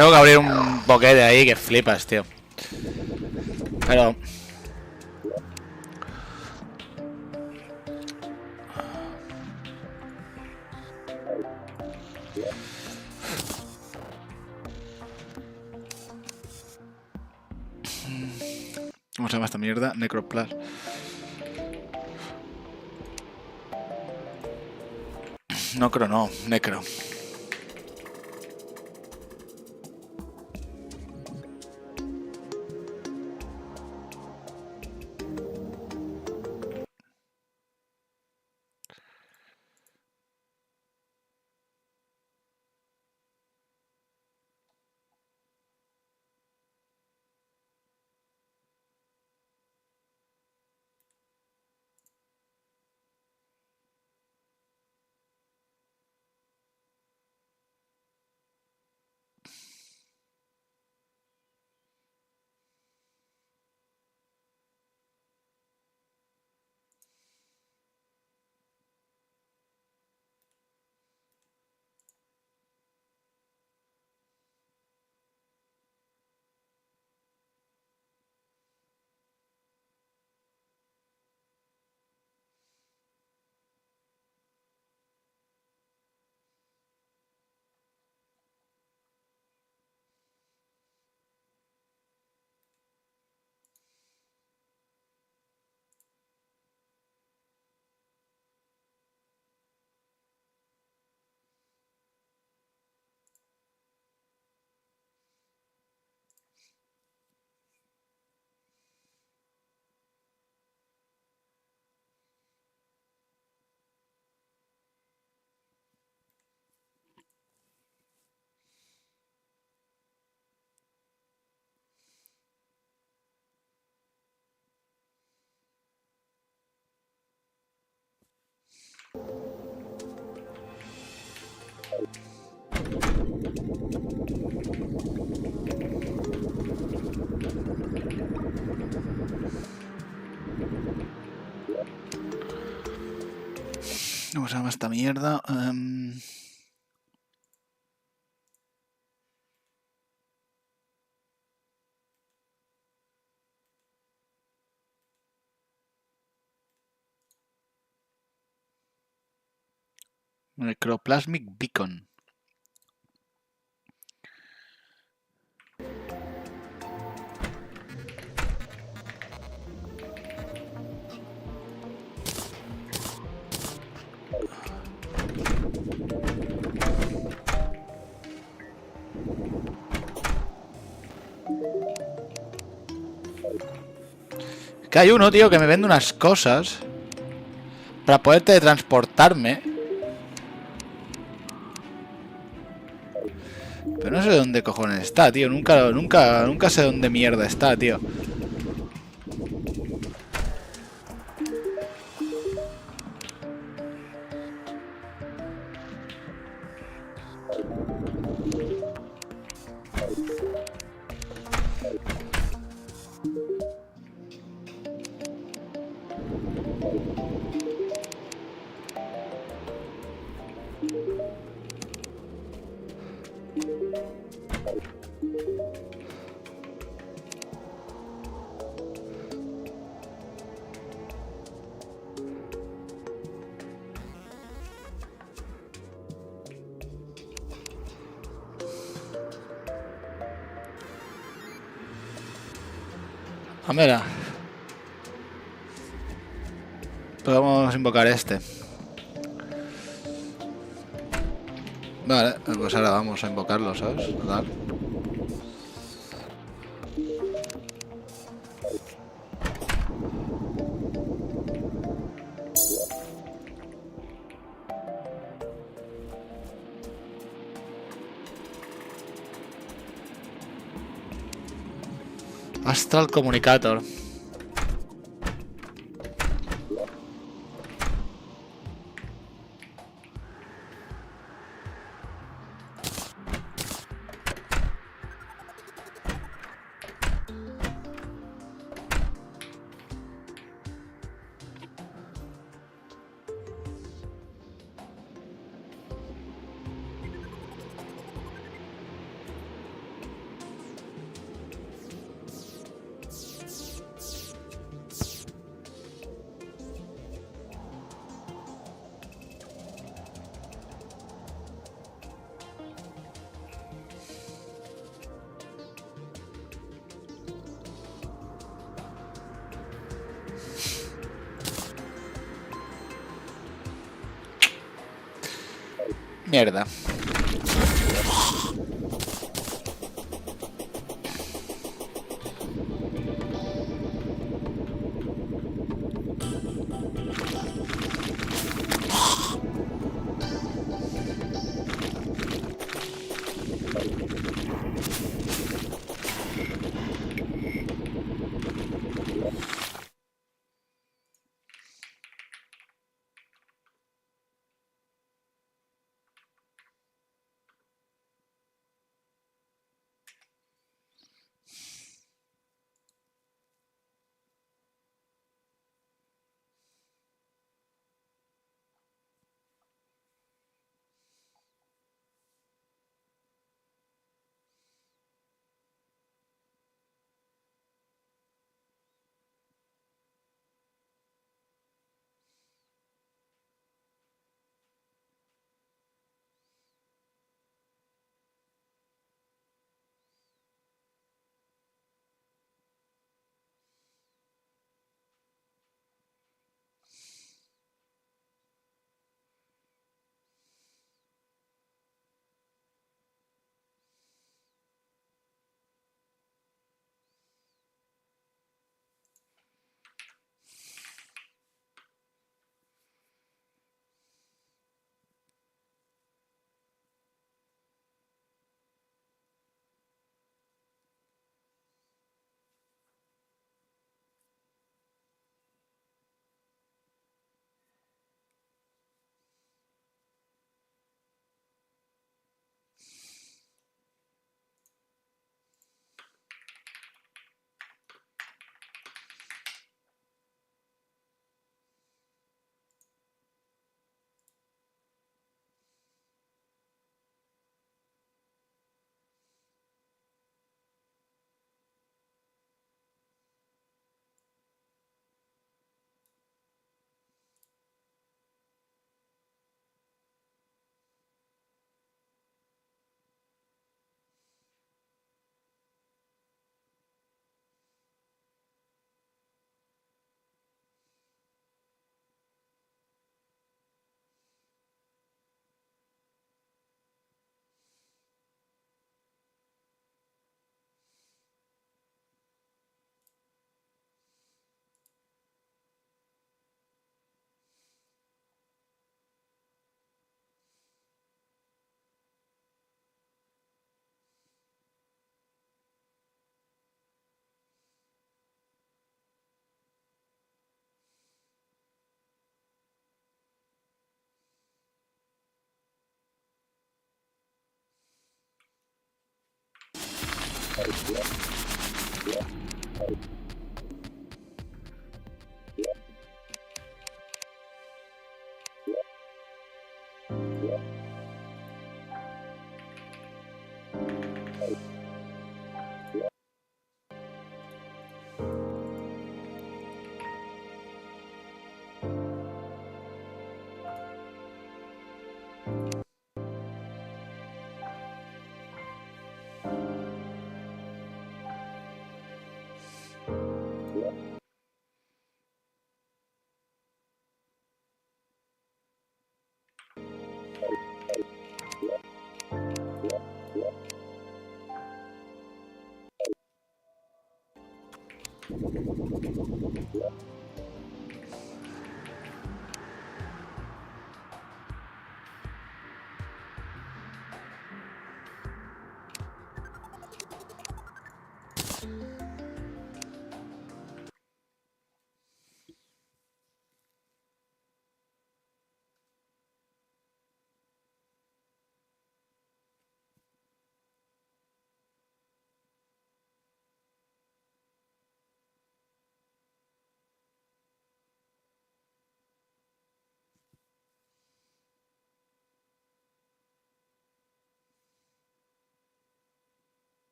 Speaker 3: Tengo que abrir un boquete ahí que flipas, tío. Pero... ¿cómo se llama esta mierda? Necroplas. No, necro. ¿Cómo se llama esta mierda? Necroplasmic Beacon. Que hay uno, tío, que me vende unas cosas para poder teletransportarme. Pero no sé dónde cojones está, tío. Nunca sé dónde mierda está, tío. Ah, mira. Podemos invocar este. Vale, pues ahora vamos a invocarlo, ¿sabes? Total. Astral Communicator. Mierda.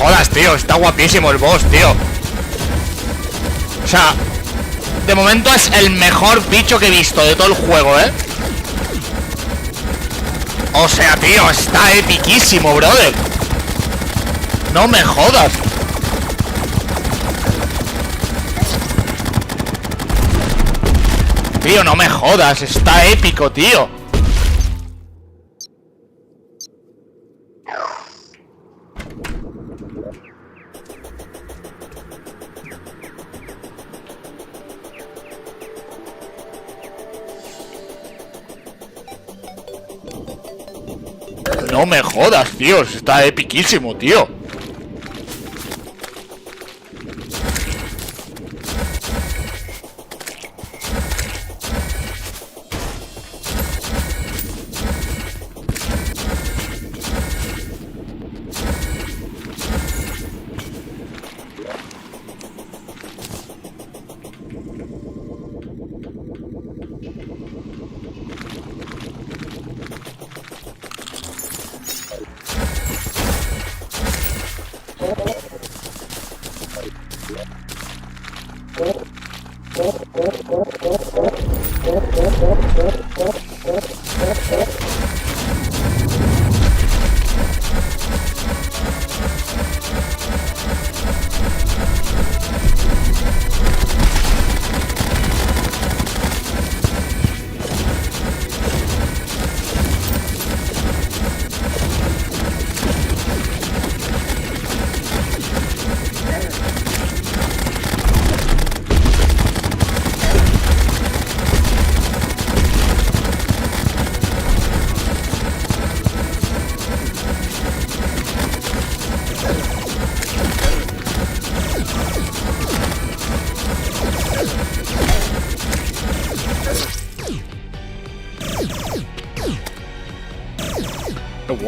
Speaker 3: jodas, tío. Está guapísimo el boss, tío. O sea, de momento es el mejor bicho que he visto de todo el juego, ¿eh? O sea, tío, está epiquísimo, brother. No me jodas. Tío, no me jodas. Está épico, tío. No me jodas, tío. Está epiquísimo, tío.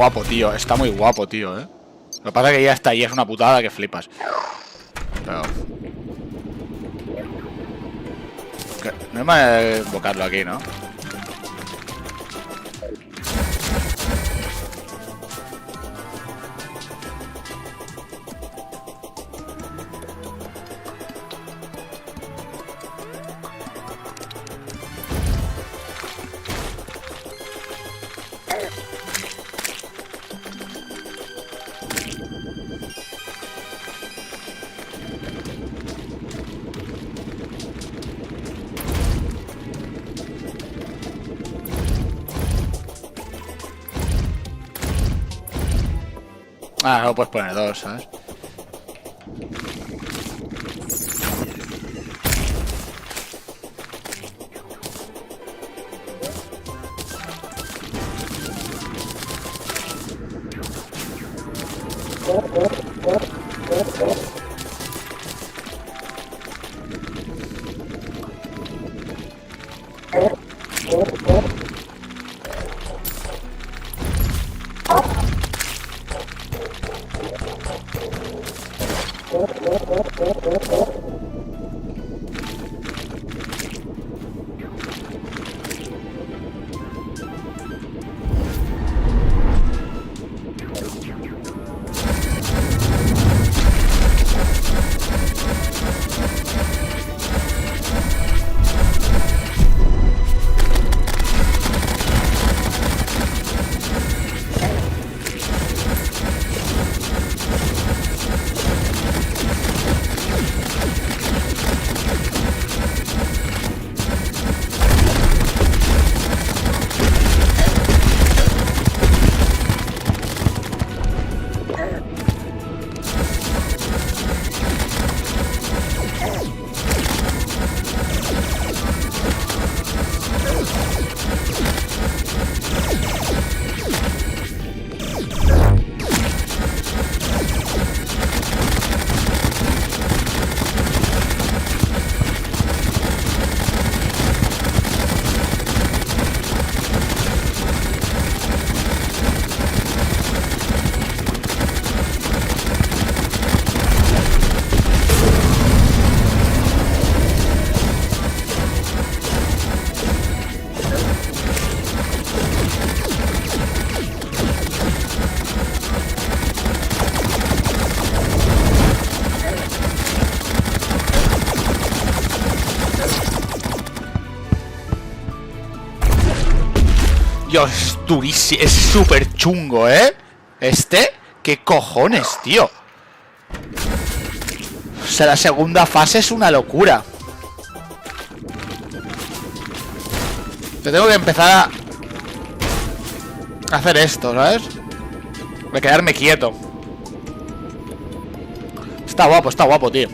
Speaker 3: guapo, tío. Está muy guapo, tío, Lo que pasa es que ya está ahí, es una putada que flipas. Pero... no hay manera de invocarlo aquí, ¿no? Ah, no puedes poner dos, ¿sabes? Dios, es durísimo, es súper chungo, ¿Qué cojones, tío? O sea, la segunda fase es una locura. Yo tengo que empezar a hacer esto, ¿sabes? De quedarme quieto. Está guapo, tío.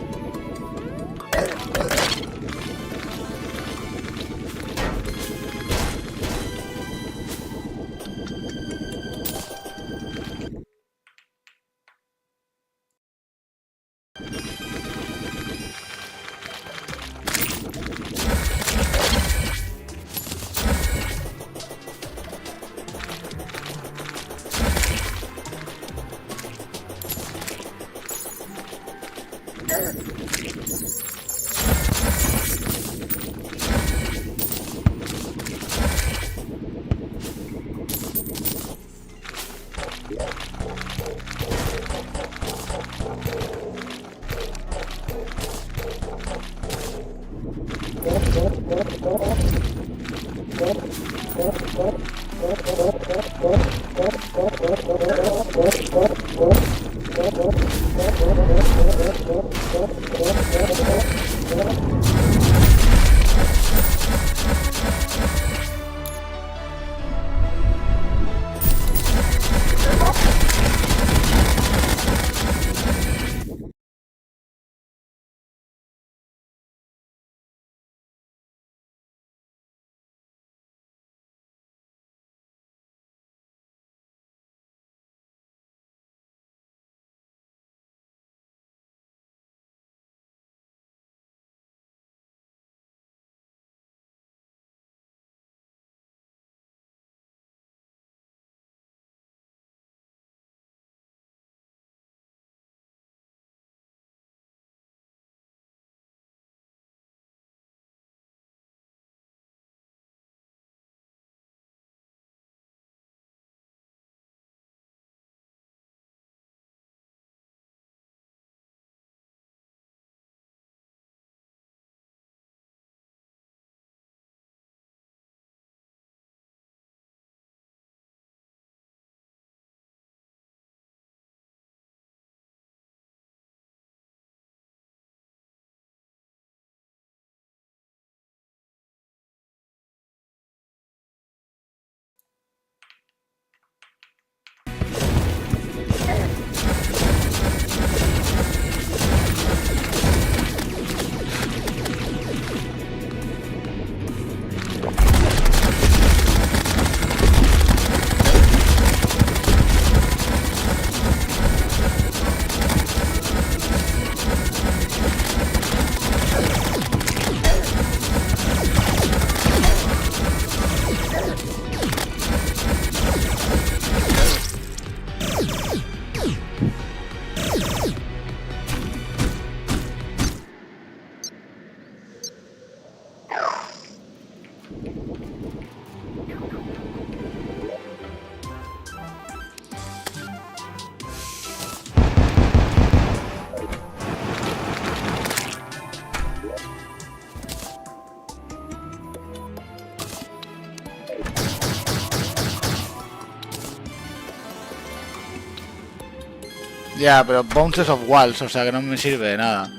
Speaker 3: Ya, pero bounces of walls, o sea que no me sirve de nada.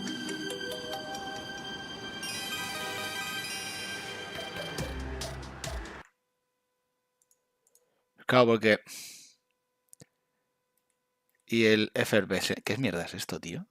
Speaker 3: Claro, porque... Y el FRBS. ¿Qué mierda es esto, tío?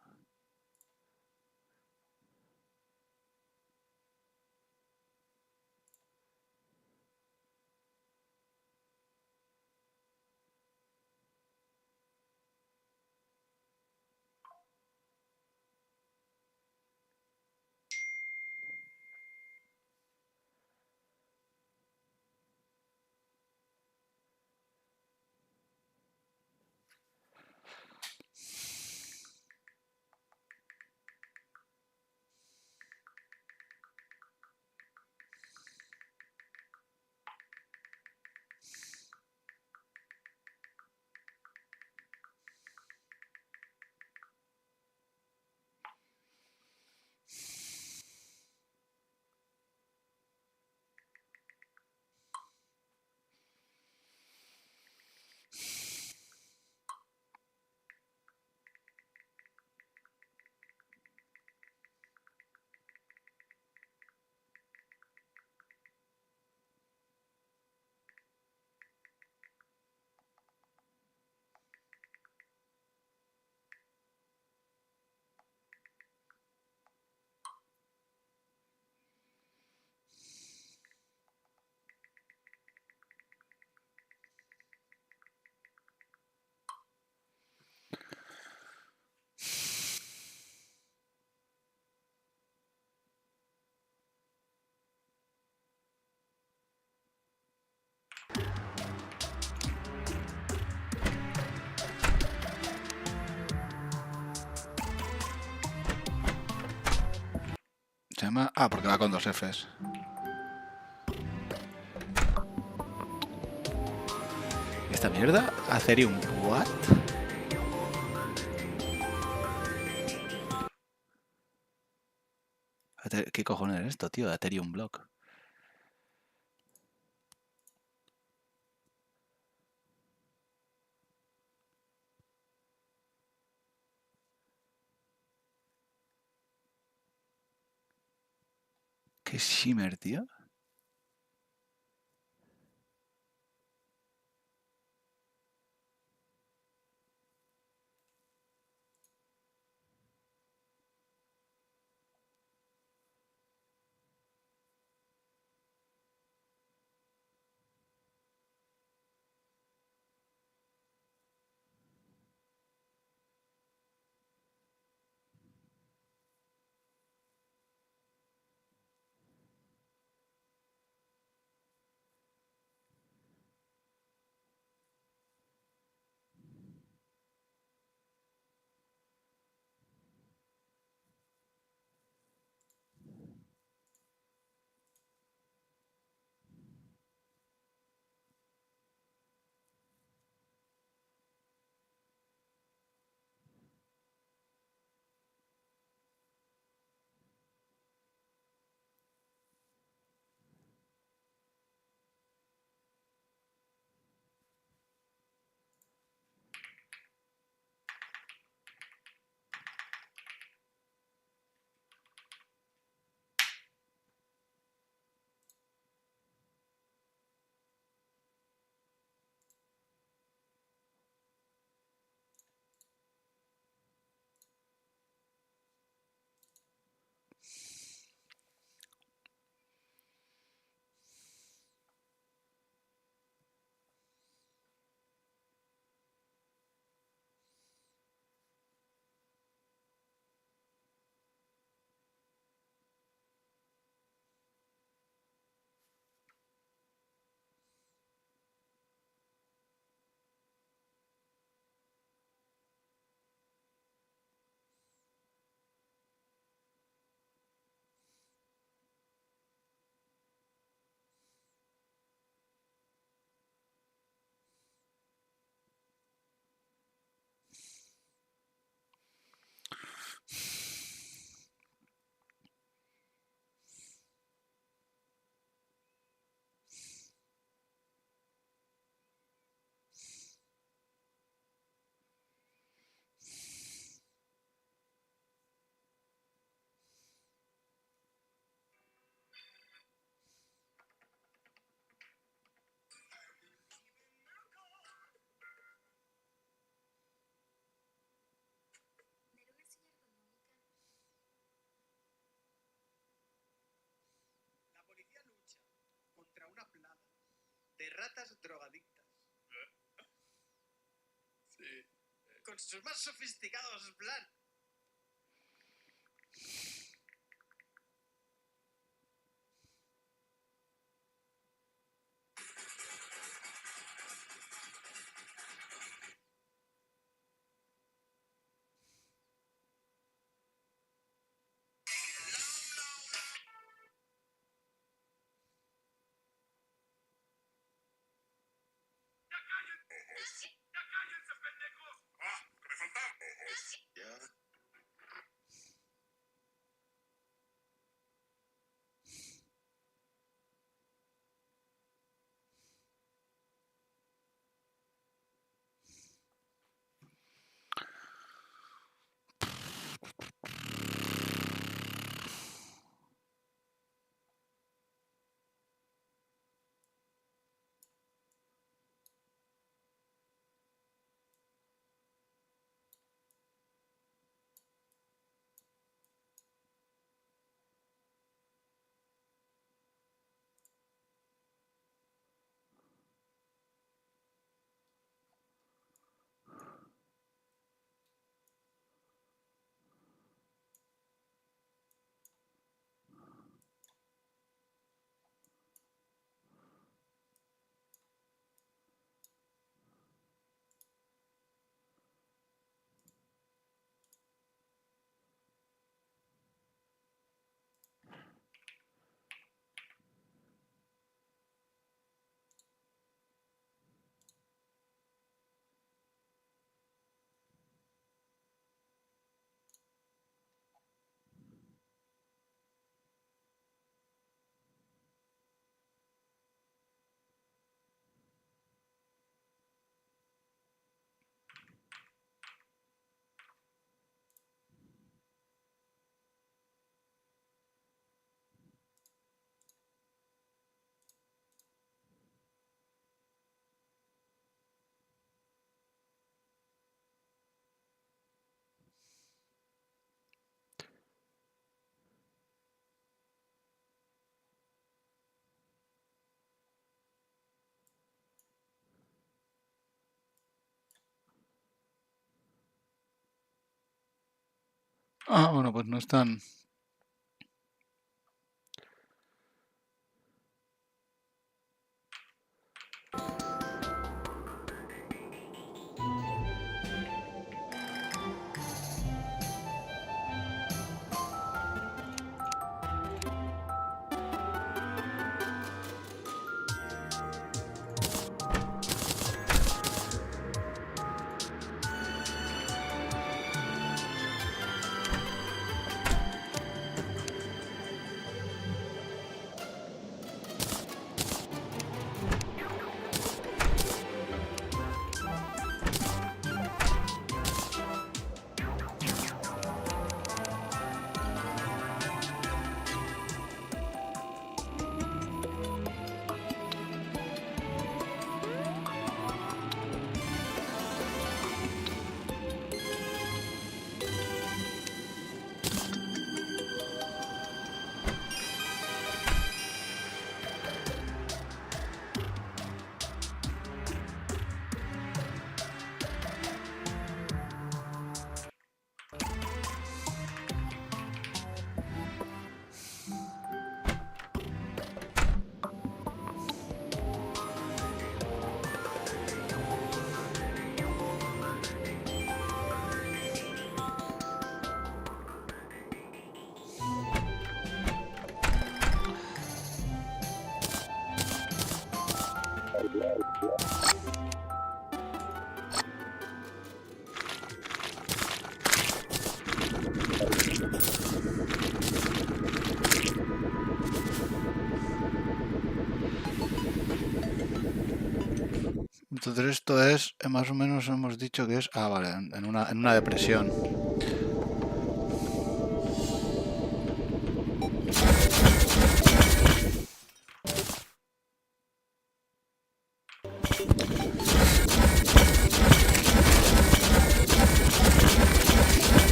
Speaker 3: Se llama... Ah, porque va con 2 Fs. ¿Esta mierda? ¿Aetherium what? ¿Qué cojones es esto, tío? Aetherium block. ¿Qué shimmer, tío?
Speaker 6: de ratas drogadictas.
Speaker 2: Sí.
Speaker 6: Con sus más sofisticados planes.
Speaker 7: Ah, bueno, pues no están. Entonces esto es, más o menos hemos dicho que es, vale, en una depresión.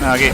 Speaker 7: Aquí.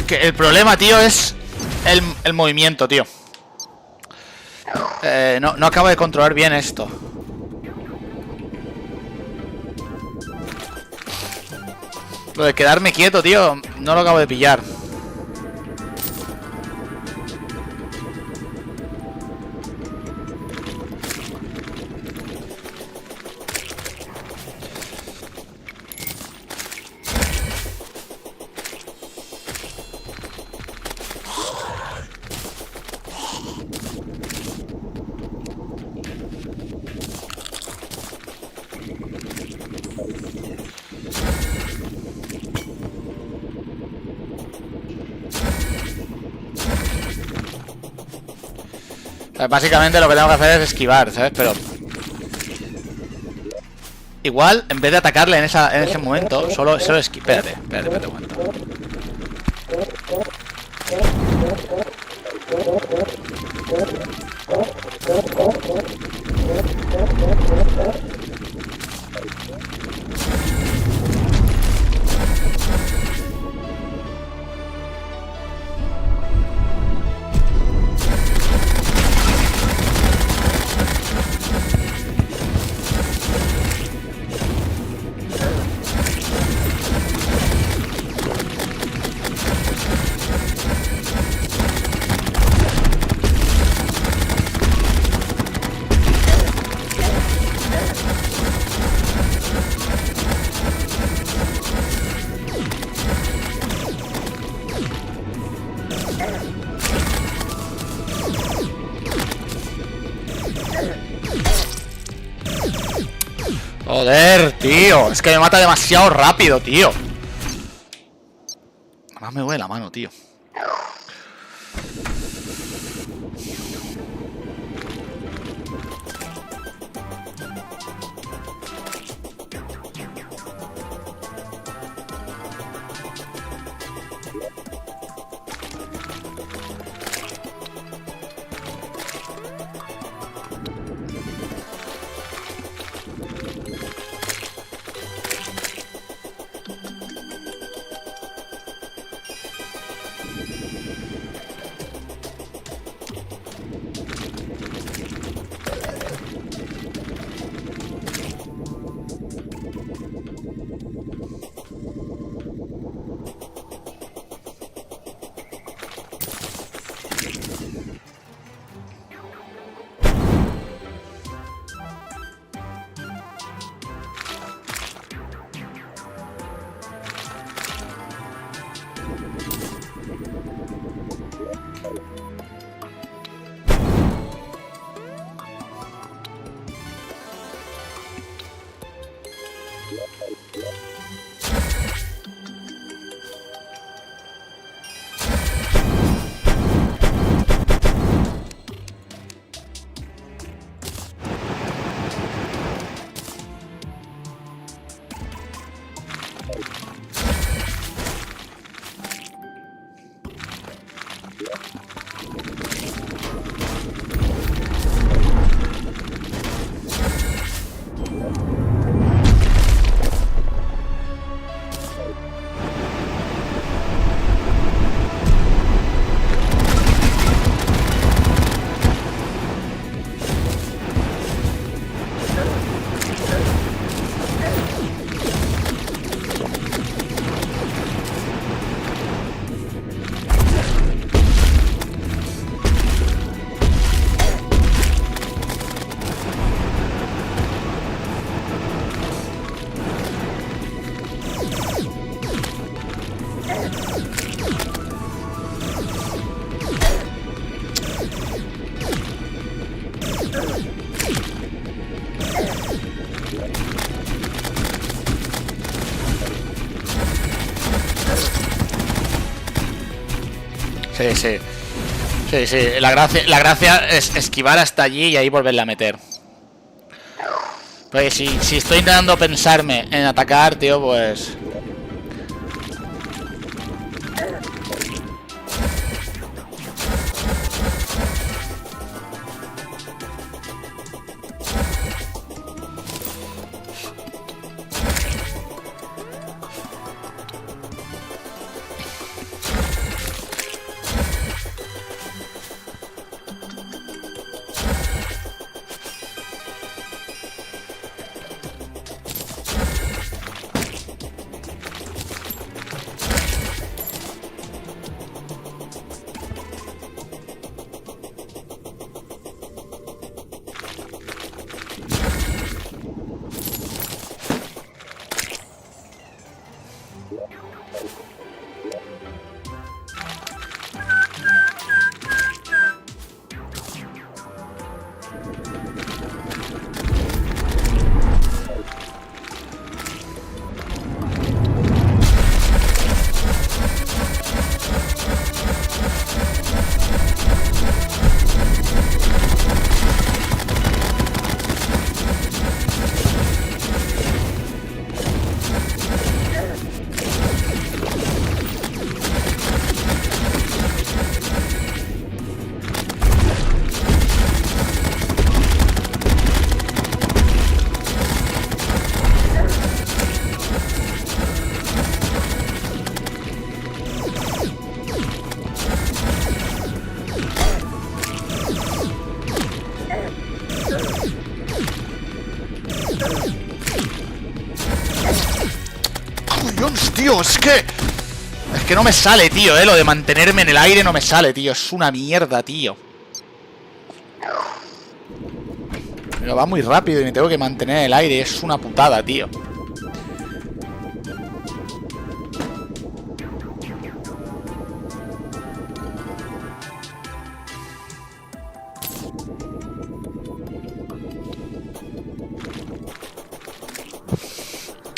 Speaker 3: El problema, tío, es el movimiento, tío. No acabo de controlar bien esto. Lo de quedarme quieto, tío, no lo acabo de pillar. Básicamente lo que tengo que hacer es esquivar, ¿sabes? Pero igual, en vez de atacarle en ese momento, solo esquivar. Espérate un momento. Joder, tío. Es que me mata demasiado rápido, tío. Además me duele la mano, tío. Sí, sí. Sí, sí. La gracia es esquivar hasta allí y ahí volverla a meter. Pues si estoy intentando pensarme en atacar, tío, pues... Tío, es que no me sale, tío, lo de mantenerme en el aire no me sale, tío. Es una mierda, tío. Pero va muy rápido y me tengo que mantener en el aire. Es una putada, tío.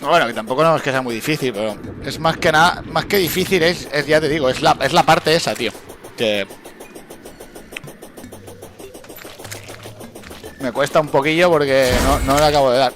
Speaker 3: Bueno, que tampoco no es que sea muy difícil, pero es más que nada, más que difícil es ya te digo, es la parte esa, tío. Que me cuesta un poquillo porque no le acabo de dar.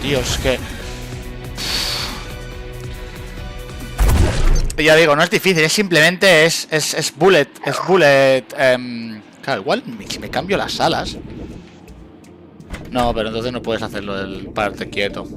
Speaker 3: Tío, es que... Ya digo, no es difícil, es simplemente es bullet, claro, igual si me cambio las alas. No, pero entonces no puedes hacerlo del pararte quieto.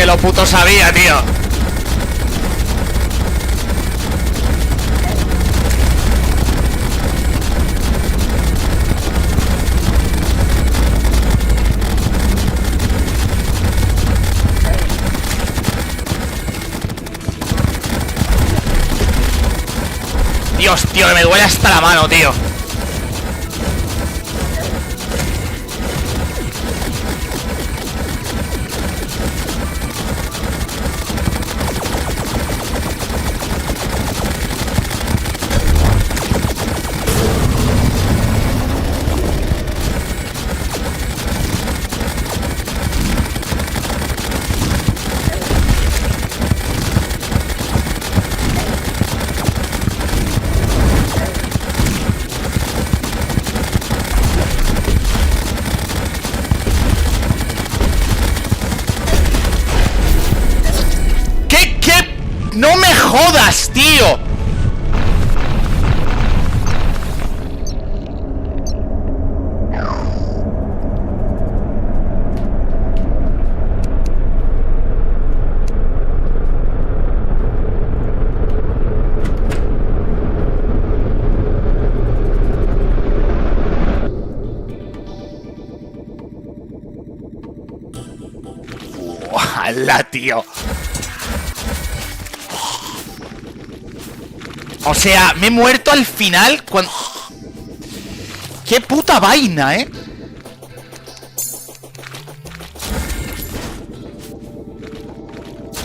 Speaker 3: que lo puto sabía, tío. Dios, tío, que me duele hasta la mano, tío. ¡No me jodas, tío! ¡Hala, tío! O sea, me he muerto al final cuando... ¡Qué puta vaina, eh!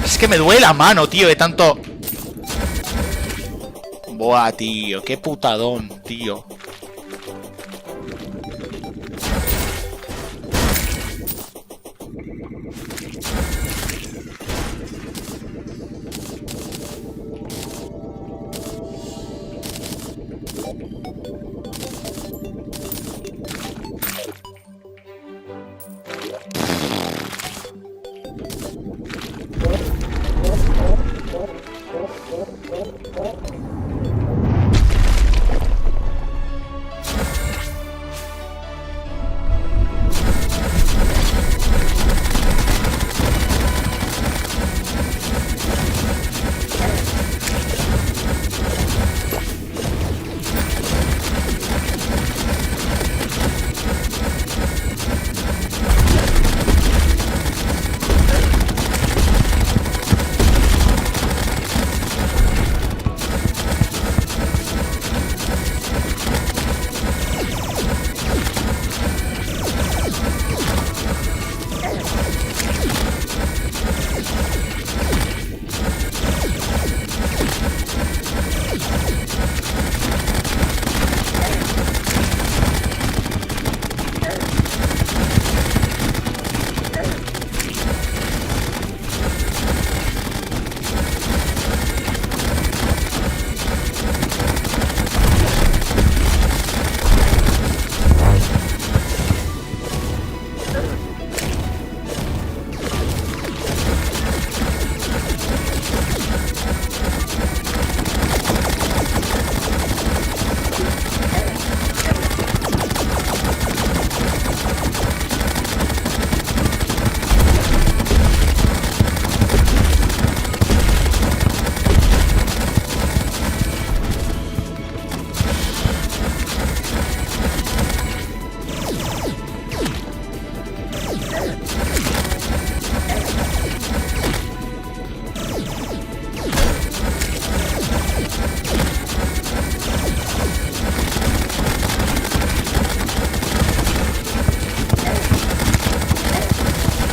Speaker 3: Es que me duele la mano, tío, de tanto... Buah, tío, qué putadón, tío.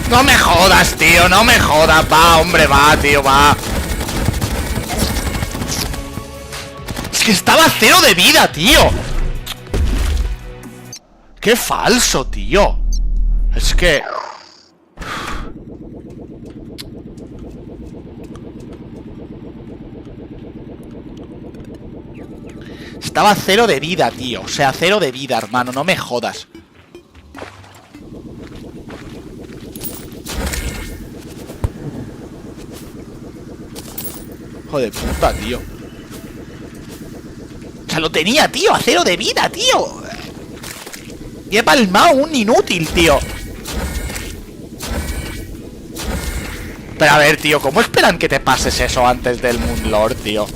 Speaker 3: No me jodas, tío, no me jodas. Va, hombre, va, tío, va. Es que estaba a 0 de vida, tío. Qué falso, tío. Es que... Estaba a 0 de vida, tío. O sea, 0 de vida, hermano. No me jodas. Hijo de puta, tío. O sea, lo tenía, tío. A 0 de vida, tío. Y he palmado un inútil, tío. Pero a ver, tío, ¿cómo esperan que te pases eso antes del Moonlord, tío?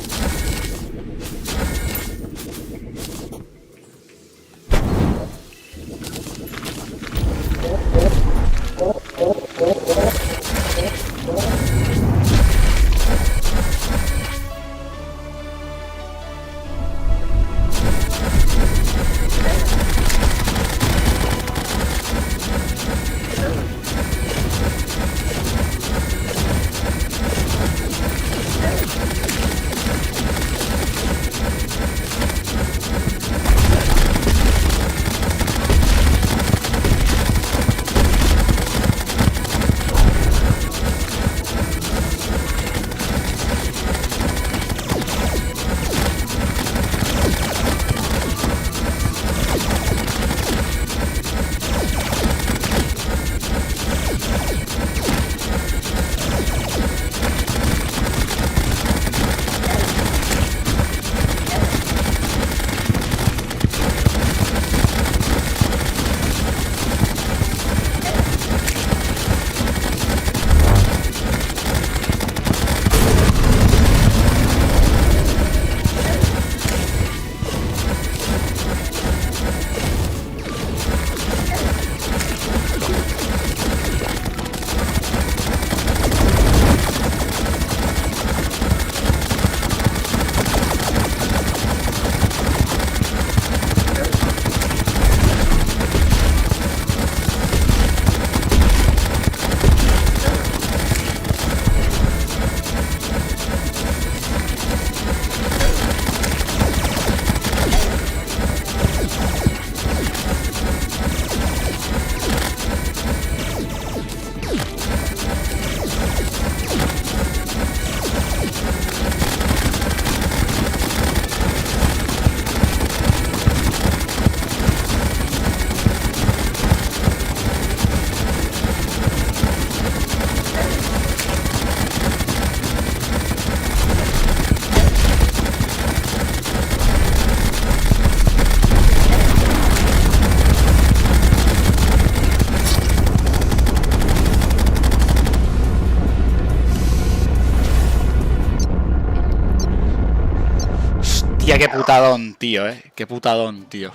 Speaker 3: Hostia, qué putadón, tío, qué putadón, tío.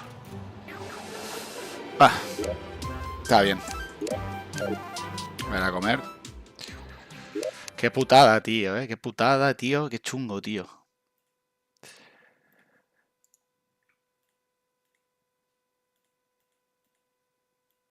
Speaker 3: Ah, está bien. Voy a comer. Qué putada, tío, qué putada, tío, qué chungo, tío.